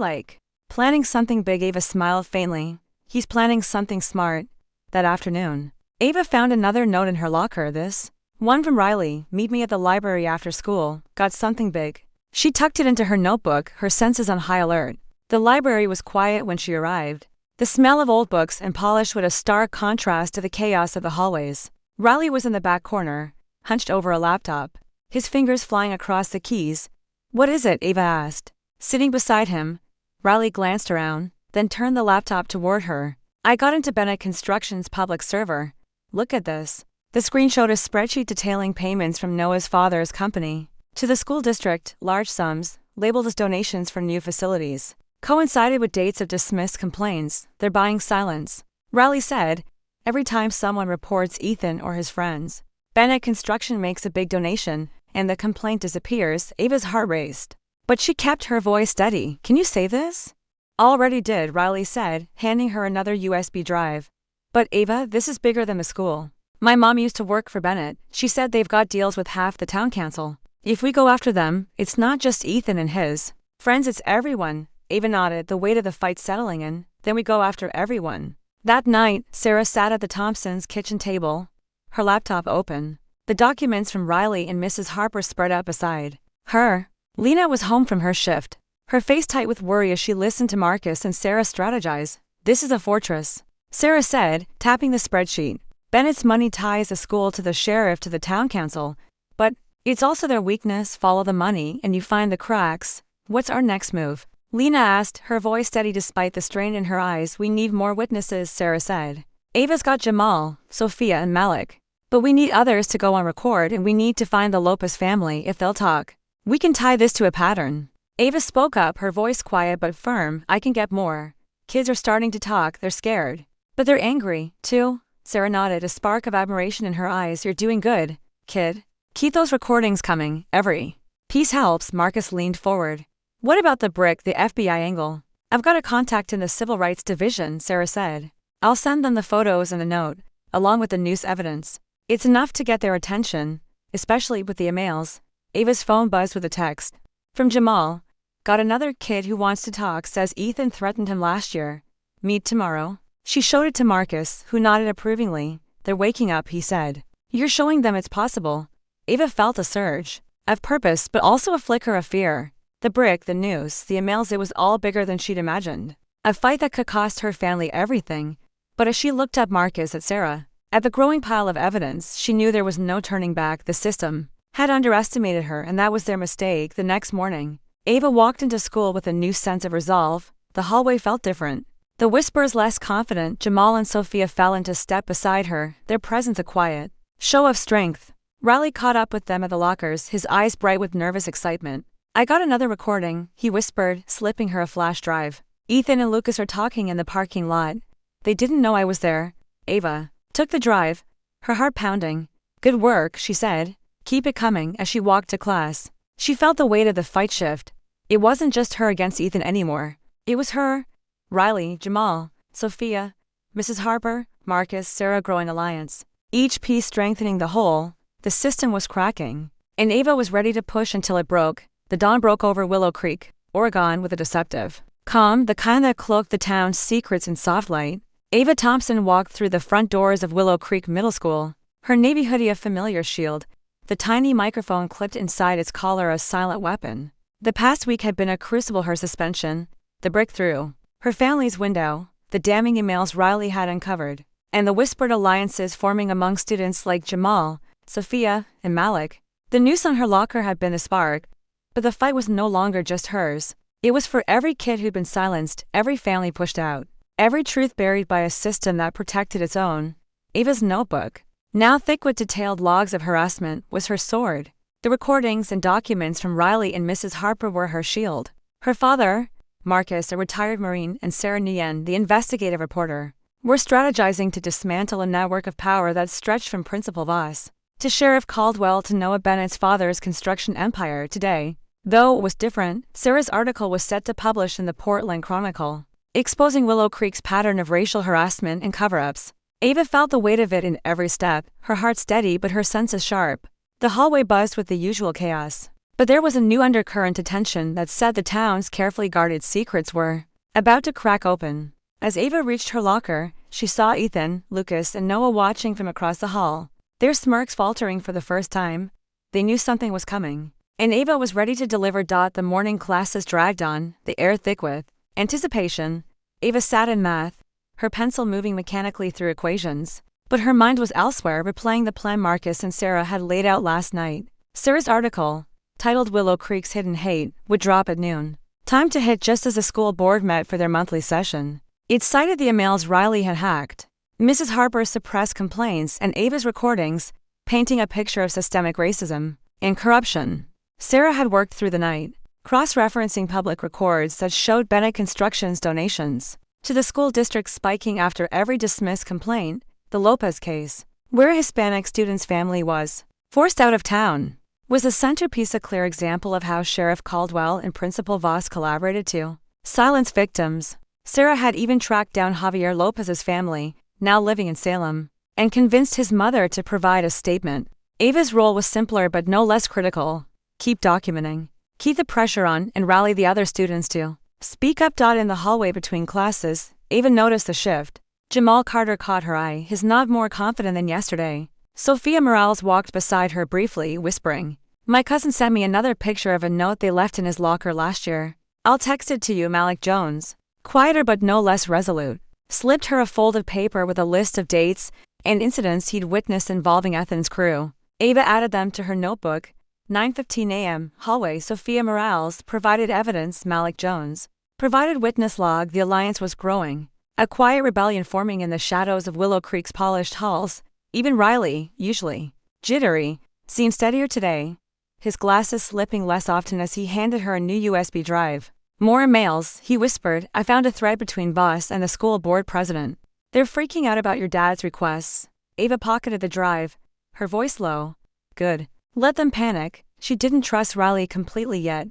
planning something big? Ava smiled faintly. He's planning something smart. That afternoon, Ava found another note in her locker. This one from Riley. Meet me at the library after school. Got something big. She tucked it into her notebook, her senses on high alert. The library was quiet when she arrived. The smell of old books and polish was a stark contrast to the chaos of the hallways. Riley was in the back corner, hunched over a laptop, his fingers flying across the keys. What is it? Ava asked. Sitting beside him, Riley glanced around, then turned the laptop toward her. I got into Bennett Construction's public server. Look at this. The screen showed a spreadsheet detailing payments from Noah's father's company to the school district, large sums, labeled as donations for new facilities, coincided with dates of dismissed complaints. They're buying silence, Riley said. Every time someone reports Ethan or his friends, Bennett Construction makes a big donation, and the complaint disappears. Ava's heart raced, but she kept her voice steady. Can you say this? Already did, Riley said, handing her another USB drive. But Ava, this is bigger than the school. My mom used to work for Bennett. She said they've got deals with half the town council. If we go after them, it's not just Ethan and his friends, it's everyone. Ava nodded, the weight of the fight settling in. Then we go after everyone. That night, Sarah sat at the Thompsons' kitchen table, her laptop open. The documents from Riley and Mrs. Harper spread out beside her. Lena was home from her shift, her face tight with worry as she listened to Marcus and Sarah strategize. This is a fortress, Sarah said, tapping the spreadsheet. Bennett's money ties the school to the sheriff to the town council, but it's also their weakness. Follow the money and you find the cracks. What's our next move? Lena asked, her voice steady despite the strain in her eyes. We need more witnesses, Sarah said. Ava's got Jamal, Sophia and Malik. But we need others to go on record, and we need to find the Lopez family if they'll talk. We can tie this to a pattern. Ava spoke up, her voice quiet but firm. I can get more. Kids are starting to talk. They're scared. But they're angry, too. Sarah nodded, a spark of admiration in her eyes. You're doing good, kid. Keep those recordings coming. Every piece helps. Marcus leaned forward. What about the brick, the FBI angle? I've got a contact in the Civil Rights Division, Sarah said. I'll send them the photos and a note, along with the noose evidence. It's enough to get their attention, especially with the emails. Ava's phone buzzed with a text. From Jamal. Got another kid who wants to talk, says Ethan threatened him last year. Meet tomorrow. She showed it to Marcus, who nodded approvingly. They're waking up, he said. You're showing them it's possible. Ava felt a surge of purpose but also a flicker of fear. The brick, the noose, the emails, it was all bigger than she'd imagined. A fight that could cost her family everything. But as she looked up Marcus at Sarah, at the growing pile of evidence, she knew there was no turning back. The system had underestimated her, and that was their mistake. The next morning, Ava walked into school with a new sense of resolve. The hallway felt different. The whispers less confident. Jamal and Sophia fell into step beside her, their presence a quiet show of strength. Riley caught up with them at the lockers, his eyes bright with nervous excitement. I got another recording, he whispered, slipping her a flash drive. Ethan and Lucas are talking in the parking lot. They didn't know I was there. Ava took the drive, her heart pounding. Good work, she said. Keep it coming. As she walked to class, she felt the weight of the fight shift. It wasn't just her against Ethan anymore. It was her, Riley, Jamal, Sophia, Mrs. Harper, Marcus, Sarah, growing alliance. Each piece strengthening the whole. The system was cracking, and Ava was ready to push until it broke. The dawn broke over Willow Creek, Oregon, with a deceptive calm, the kind that cloaked the town's secrets in soft light. Ava Thompson walked through the front doors of Willow Creek Middle School, her navy hoodie a familiar shield, the tiny microphone clipped inside its collar a silent weapon. The past week had been a crucible. Her suspension, the breakthrough, her family's window, the damning emails Riley had uncovered, and the whispered alliances forming among students like Jamal, Sophia, and Malik. The noose on her locker had been the spark, but the fight was no longer just hers. It was for every kid who'd been silenced, every family pushed out, every truth buried by a system that protected its own. Ava's notebook, now thick with detailed logs of harassment, was her sword. The recordings and documents from Riley and Mrs. Harper were her shield. Her father, Marcus, a retired Marine, and Sarah Nguyen, the investigative reporter, were strategizing to dismantle a network of power that stretched from Principal Voss to Sheriff Caldwell to Noah Bennett's father's construction empire. Today, though it was different, Sarah's article was set to publish in the Portland Chronicle, exposing Willow Creek's pattern of racial harassment and cover-ups. Ava felt the weight of it in every step, her heart steady but her senses sharp. The hallway buzzed with the usual chaos, but there was a new undercurrent of tension that said the town's carefully guarded secrets were about to crack open. As Ava reached her locker, she saw Ethan, Lucas, and Noah watching from across the hall, their smirks faltering for the first time. They knew something was coming, and Ava was ready to deliver. The morning classes dragged on, the air thick with anticipation. Ava sat in math, her pencil moving mechanically through equations, but her mind was elsewhere, replaying the plan Marcus and Sarah had laid out last night. Sarah's article, titled Willow Creek's Hidden Hate, would drop at noon. Time to hit just as the school board met for their monthly session. It cited the emails Riley had hacked, Mrs. Harper's suppressed complaints, and Ava's recordings, painting a picture of systemic racism and corruption. Sarah had worked through the night, cross-referencing public records that showed Bennett Construction's donations to the school district spiking after every dismissed complaint. The Lopez case, where a Hispanic student's family was forced out of town, was a centerpiece, a clear example of how Sheriff Caldwell and Principal Voss collaborated to silence victims. Sarah had even tracked down Javier Lopez's family, now living in Salem, and convinced his mother to provide a statement. Ava's role was simpler but no less critical. Keep documenting, keep the pressure on, and rally the other students to speak up. In the hallway between classes, Ava noticed the shift. Jamal Carter caught her eye, his nod more confident than yesterday. Sophia Morales walked beside her briefly, whispering, "My cousin sent me another picture of a note they left in his locker last year. I'll text it to you." Malik Jones, quieter but no less resolute, slipped her a folded paper with a list of dates and incidents he'd witnessed involving Ethan's crew. Ava added them to her notebook. 9:15 a.m., hallway. Sophia Morales provided evidence. Malik Jones provided witness log. The alliance was growing, a quiet rebellion forming in the shadows of Willow Creek's polished halls. Even Riley, usually jittery, seemed steadier today, his glasses slipping less often as he handed her a new USB drive. "More emails," he whispered. "I found a thread between Voss and the school board president. They're freaking out about your dad's requests." Ava pocketed the drive, her voice low. "Good. Let them panic." She didn't trust Riley completely yet,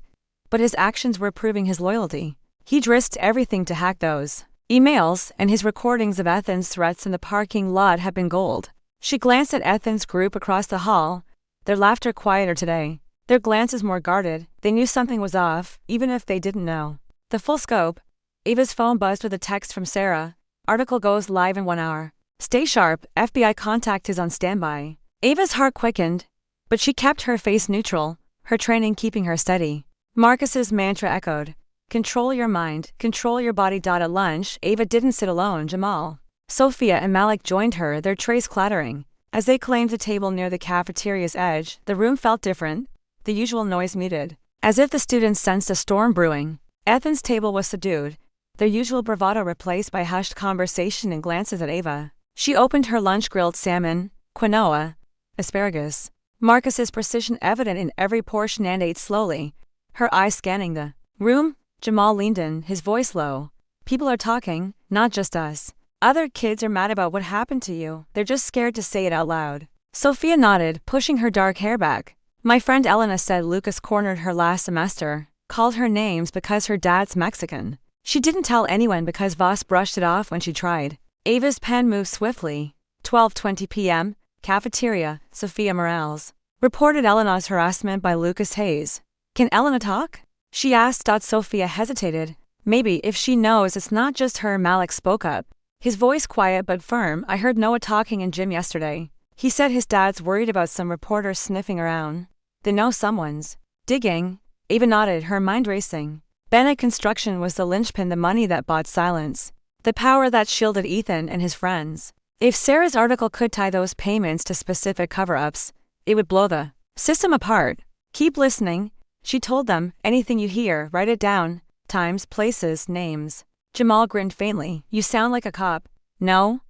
but his actions were proving his loyalty. He'd risked everything to hack those emails, and his recordings of Ethan's threats in the parking lot had been gold. She glanced at Ethan's group across the hall, their laughter quieter today, their glances more guarded. They knew something was off, even if they didn't know the full scope. Ava's phone buzzed with a text from Sarah. Article goes live in 1 hour. Stay sharp, FBI contact is on standby. Ava's heart quickened, but she kept her face neutral, her training keeping her steady. Marcus's mantra echoed. Control your mind, control your body. At lunch, Ava didn't sit alone. Jamal, Sophia and Malik joined her, their trays clattering. As they claimed a table near the cafeteria's edge, the room felt different, the usual noise muted. As if the students sensed a storm brewing, Ethan's table was subdued, their usual bravado replaced by hushed conversation and glances at Ava. She opened her lunch: grilled salmon, quinoa, asparagus. Marcus's precision evident in every portion, and ate slowly, her eyes scanning the room. Jamal leaned in, his voice low. People are talking, not just us. Other kids are mad about what happened to you, they're just scared to say it out loud. Sophia nodded, pushing her dark hair back. My friend Elena said Lucas cornered her last semester, called her names because her dad's Mexican. She didn't tell anyone because Voss brushed it off when she tried. Ava's pen moved swiftly. 12:20 p.m., cafeteria, Sophia Morales. Reported Elena's harassment by Lucas Hayes. Can Elena talk? She asked. Sophia hesitated. Maybe if she knows it's not just her. Malik spoke up. His voice quiet but firm. I heard Noah talking in gym yesterday. He said his dad's worried about some reporters sniffing around. They know someone's digging. Ava nodded, her mind racing. Bennett Construction was the linchpin, the money that bought silence. The power that shielded Ethan and his friends. If Sarah's article could tie those payments to specific cover-ups, it would blow the system apart. Keep listening, she told them. Anything you hear, write it down. Times, places, names. Jamal grinned faintly. You sound like a cop. No?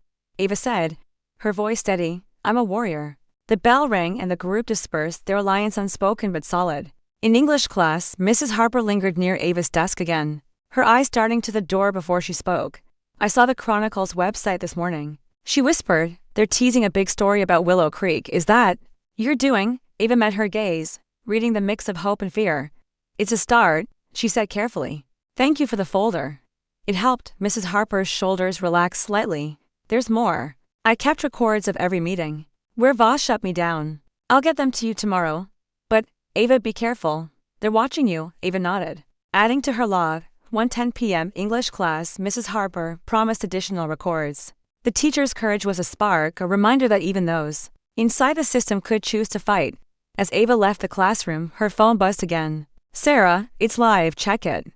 Ava said, her voice steady. I'm a warrior. The bell rang and the group dispersed, their alliance unspoken but solid. In English class, Mrs. Harper lingered near Ava's desk again, her eyes darting to the door before she spoke. I saw the Chronicle's website this morning. She whispered, they're teasing a big story about Willow Creek. Is that you're doing? Ava met her gaze, reading the mix of hope and fear. It's a start, she said carefully. Thank you for the folder. It helped. Mrs. Harper's shoulders relaxed slightly. There's more. I kept records of every meeting. Where Voss shut me down. I'll get them to you tomorrow. But, Ava, be careful. They're watching you. Ava nodded. Adding to her log, 1:10 p.m. English class, Mrs. Harper promised additional records. The teacher's courage was a spark, a reminder that even those inside the system could choose to fight. As Ava left the classroom, her phone buzzed again. Sarah, it's live, check it.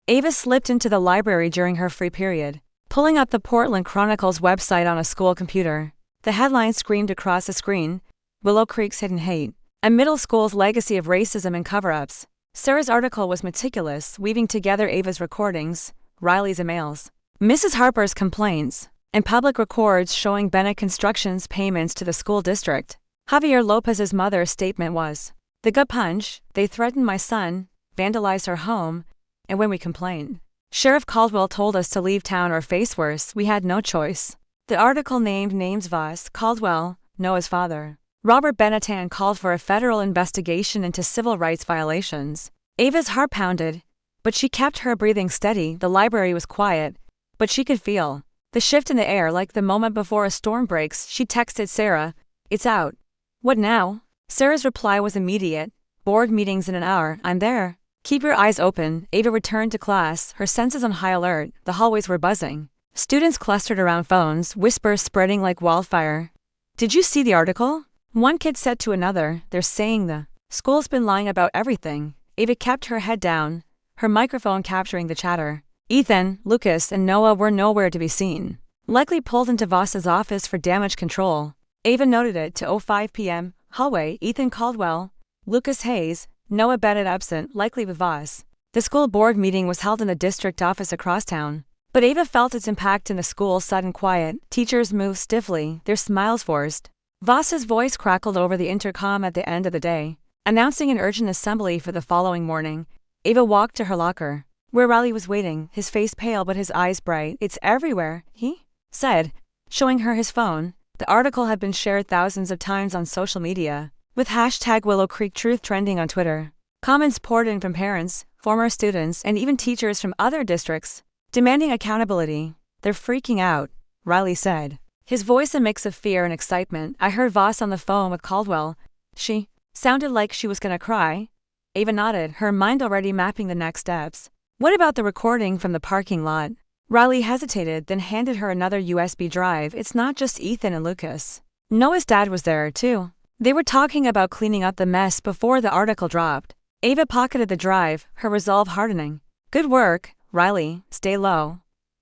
Ava slipped into the library during her free period, pulling up the Portland Chronicle's website on a school computer. The headline screamed across the screen, Willow Creek's Hidden Hate, a middle school's legacy of racism and cover-ups. Sarah's article was meticulous, weaving together Ava's recordings, Riley's emails, Mrs. Harper's complaints, and public records showing Bennett Construction's payments to the school district. Javier Lopez's mother's statement was, the gut punch, they threatened my son, vandalized our home, and when we complained, Sheriff Caldwell told us to leave town or face worse. We had no choice. The article named names: Voss, Caldwell, Noah's father. Robert Benetton called for a federal investigation into civil rights violations. Ava's heart pounded, but she kept her breathing steady. The library was quiet, but she could feel the shift in the air, like the moment before a storm breaks. She texted Sarah, it's out. What now? Sarah's reply was immediate. Board meetings in an hour. I'm there. Keep your eyes open. Ava returned to class, her senses on high alert. The hallways were buzzing. Students clustered around phones, whispers spreading like wildfire. Did you see the article? One kid said to another, they're saying the school's been lying about everything. Ava kept her head down, her microphone capturing the chatter. Ethan, Lucas, and Noah were nowhere to be seen. Likely pulled into Voss's office for damage control. Ava noted it to 05 p.m. Hallway, Ethan Caldwell, Lucas Hayes, Noah Bennett absent, likely with Voss. The school board meeting was held in the district office across town. But Ava felt its impact in the school's sudden quiet. Teachers moved stiffly, their smiles forced. Voss's voice crackled over the intercom at the end of the day, announcing an urgent assembly for the following morning. Ava walked to her locker, where Riley was waiting, his face pale but his eyes bright. It's everywhere, he said, showing her his phone. The article had been shared thousands of times on social media, with hashtag Willow Creek Truth trending on Twitter. Comments poured in from parents, former students, and even teachers from other districts, demanding accountability. "They're freaking out," Riley said, his voice a mix of fear and excitement. "I heard Voss on the phone with Caldwell. She sounded like she was gonna cry." Ava nodded, her mind already mapping the next steps. "What about the recording from the parking lot?" Riley hesitated, then handed her another USB drive. "It's not just Ethan and Lucas. Noah's dad was there, too. They were talking about cleaning up the mess before the article dropped." Ava pocketed the drive, her resolve hardening. "Good work, Riley. Stay low.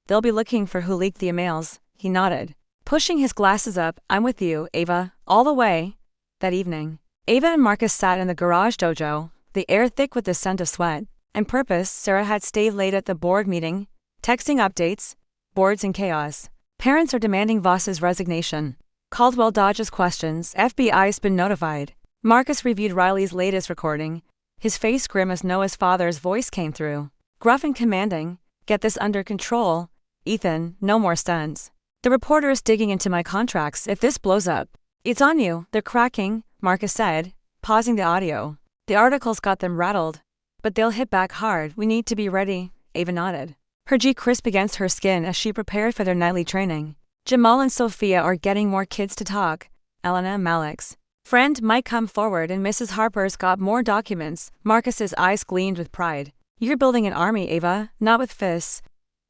They'll be looking for who leaked the emails." He nodded, pushing his glasses up. "I'm with you, Ava, all the way." That evening, Ava and Marcus sat in the garage dojo, the air thick with the scent of sweat and purpose. Sarah had stayed late at the board meeting, texting updates. Boards in chaos. Parents are demanding Voss's resignation. Caldwell dodges questions. FBI's been notified. Marcus reviewed Riley's latest recording, his face grim as Noah's father's voice came through. Gruff and commanding. "Get this under control, Ethan, no more stunts. The reporter's digging into my contracts. If this blows up, it's on you." "They're cracking," Marcus said, pausing the audio. "The article's got them rattled, but they'll hit back hard. We need to be ready." Ava nodded, her cheek crisp against her skin as she prepared for their nightly training. Jamal and Sophia are getting more kids to talk. Elena, Malik's friend, might come forward, and Mrs. Harper's got more documents. Marcus's eyes gleamed with pride. "You're building an army, Ava, not with fists,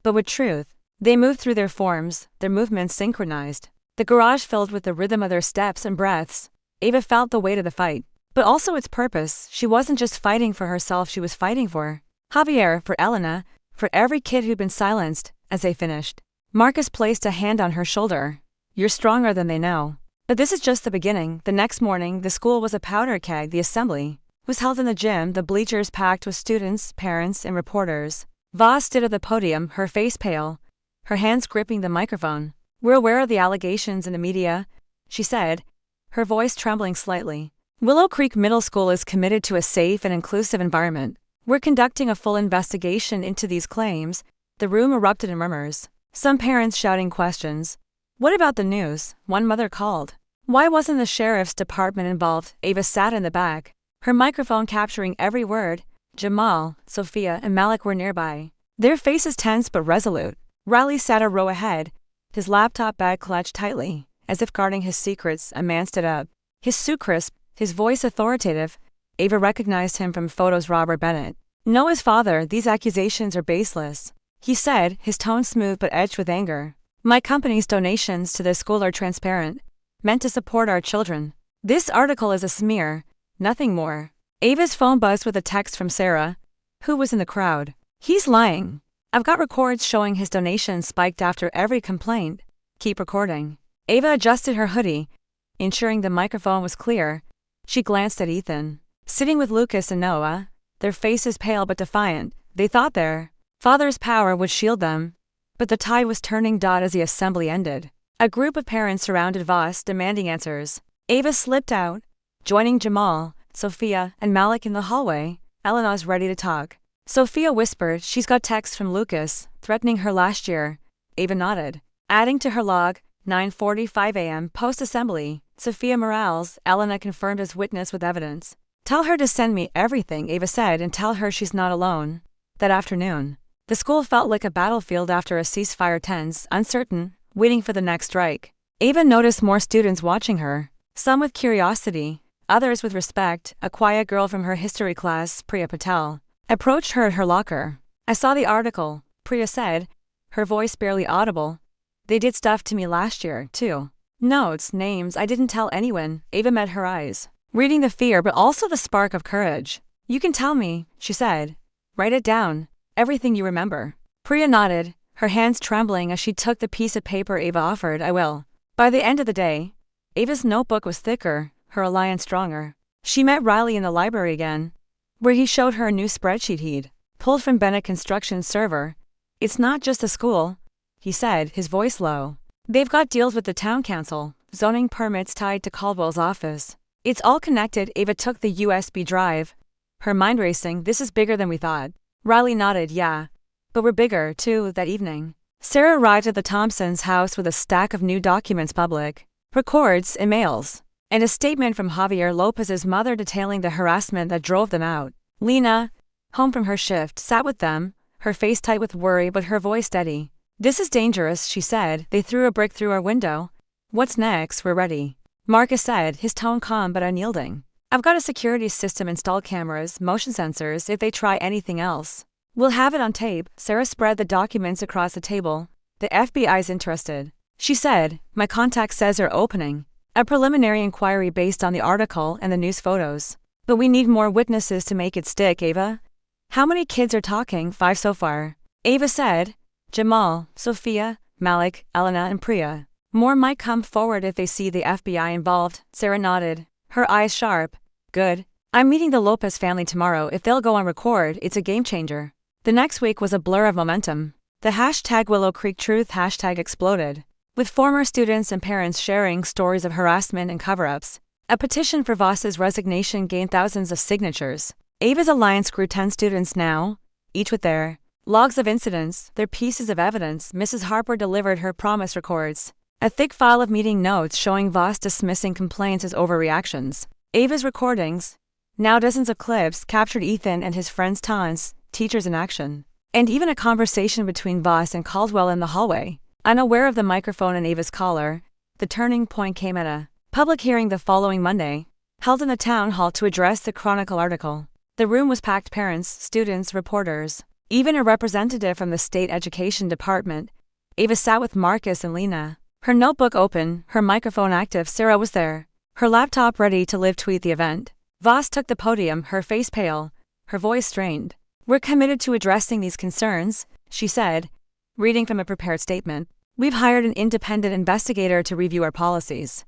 but with truth." They moved through their forms, their movements synchronized, the garage filled with the rhythm of their steps and breaths. Ava felt the weight of the fight, but also its purpose. She wasn't just fighting for herself, she was fighting for Javier, for Elena, for every kid who'd been silenced. As they finished, Marcus placed a hand on her shoulder. "You're stronger than they know. But this is just the beginning." The next morning, the school was a powder keg. The assembly was held in the gym, the bleachers packed with students, parents, and reporters. Voss stood at the podium, her face pale, her hands gripping the microphone. "We're aware of the allegations in the media," she said, her voice trembling slightly. "Willow Creek Middle School is committed to a safe and inclusive environment. We're conducting a full investigation into these claims." The room erupted in murmurs, some parents shouting questions. "What about the news?" one mother called. "Why wasn't the sheriff's department involved?" Ava sat in the back, her microphone capturing every word. Jamal, Sophia, and Malik were nearby, their faces tense but resolute. Riley sat a row ahead, his laptop bag clutched tightly, as if guarding his secrets. A man stood up, his suit crisp, his voice authoritative. Ava recognized him from photos. "Robert Bennett, Noah's father. These accusations are baseless," he said, his tone smooth but edged with anger. "My company's donations to this school are transparent, meant to support our children. This article is a smear, nothing more." Ava's phone buzzed with a text from Sarah, who was in the crowd. "He's lying. I've got records showing his donations spiked after every complaint. Keep recording." Ava adjusted her hoodie, ensuring the microphone was clear. She glanced at Ethan, sitting with Lucas and Noah, their faces pale but defiant. They thought their father's power would shield them, but the tide was turning. As the assembly ended, a group of parents surrounded Voss, demanding answers. Ava slipped out, joining Jamal, Sophia, and Malik in the hallway. "Elena's ready to talk." Sophia whispered. "She's got texts from Lucas, threatening her last year." Ava nodded, adding to her log, 9:45 a.m. post-assembly. Sophia Morales, Elena confirmed as witness with evidence. "Tell her to send me everything," Ava said, "and tell her she's not alone." That afternoon, the school felt like a battlefield after a ceasefire, tense, uncertain, waiting for the next strike. Ava noticed more students watching her, some with curiosity, others with respect. A quiet girl from her history class, Priya Patel, approached her at her locker. "I saw the article," Priya said, her voice barely audible. "They did stuff to me last year, too. Notes, names, I didn't tell anyone." Ava met her eyes, reading the fear but also the spark of courage. "You can tell me," she said. "Write it down, everything you remember." Priya nodded, her hands trembling as she took the piece of paper Ava offered. "I will." By the end of the day, Ava's notebook was thicker, her alliance stronger. She met Riley in the library again, where he showed her a new spreadsheet he'd pulled from Bennett Construction's server. "It's not just a school," he said, his voice low. "They've got deals with the town council, zoning permits tied to Caldwell's office. It's all connected." Ava took the USB drive, her mind racing. "This is bigger than we thought." Riley nodded. "Yeah, but we're bigger, too." That evening, Sarah arrived at the Thompsons' house with a stack of new documents, public records, emails, and a statement from Javier Lopez's mother detailing the harassment that drove them out. Lena, home from her shift, sat with them, her face tight with worry but her voice steady. "This is dangerous," she said. "They threw a brick through our window." "What's next? We're ready," Marcus said, his tone calm but unyielding. "I've got a security system installed, cameras, motion sensors if they try anything else. We'll have it on tape." Sarah spread the documents across the table. "The FBI's interested," she said. "My contact says they're opening a preliminary inquiry based on the article and the news photos. But we need more witnesses to make it stick, Ava." "How many kids are talking?" "5 so far," Ava said. "Jamal, Sophia, Malik, Elena and Priya. More might come forward if they see the FBI involved." Sarah nodded, her eyes sharp. "Good. I'm meeting the Lopez family tomorrow. If they'll go on record, it's a game changer." The next week was a blur of momentum. The hashtag Willow Creek Truth hashtag exploded, with former students and parents sharing stories of harassment and cover-ups. A petition for Voss's resignation gained thousands of signatures. Ava's alliance grew 10 students now, each with their logs of incidents, their pieces of evidence. Mrs. Harper delivered her promise records, a thick file of meeting notes showing Voss dismissing complaints as overreactions. Ava's recordings, now dozens of clips, captured Ethan and his friend's taunts, teachers in action, and even a conversation between Voss and Caldwell in the hallway. Unaware of the microphone in Ava's collar, the turning point came at a public hearing the following Monday, held in the town hall to address the Chronicle article. The room was packed: parents, students, reporters, even a representative from the state education department. Ava sat with Marcus and Lena, her notebook open, her microphone active. Sarah was there, her laptop ready to live tweet the event. Voss took the podium, her face pale, her voice strained. "We're committed to addressing these concerns," she said, reading from a prepared statement. "We've hired an independent investigator to review our policies.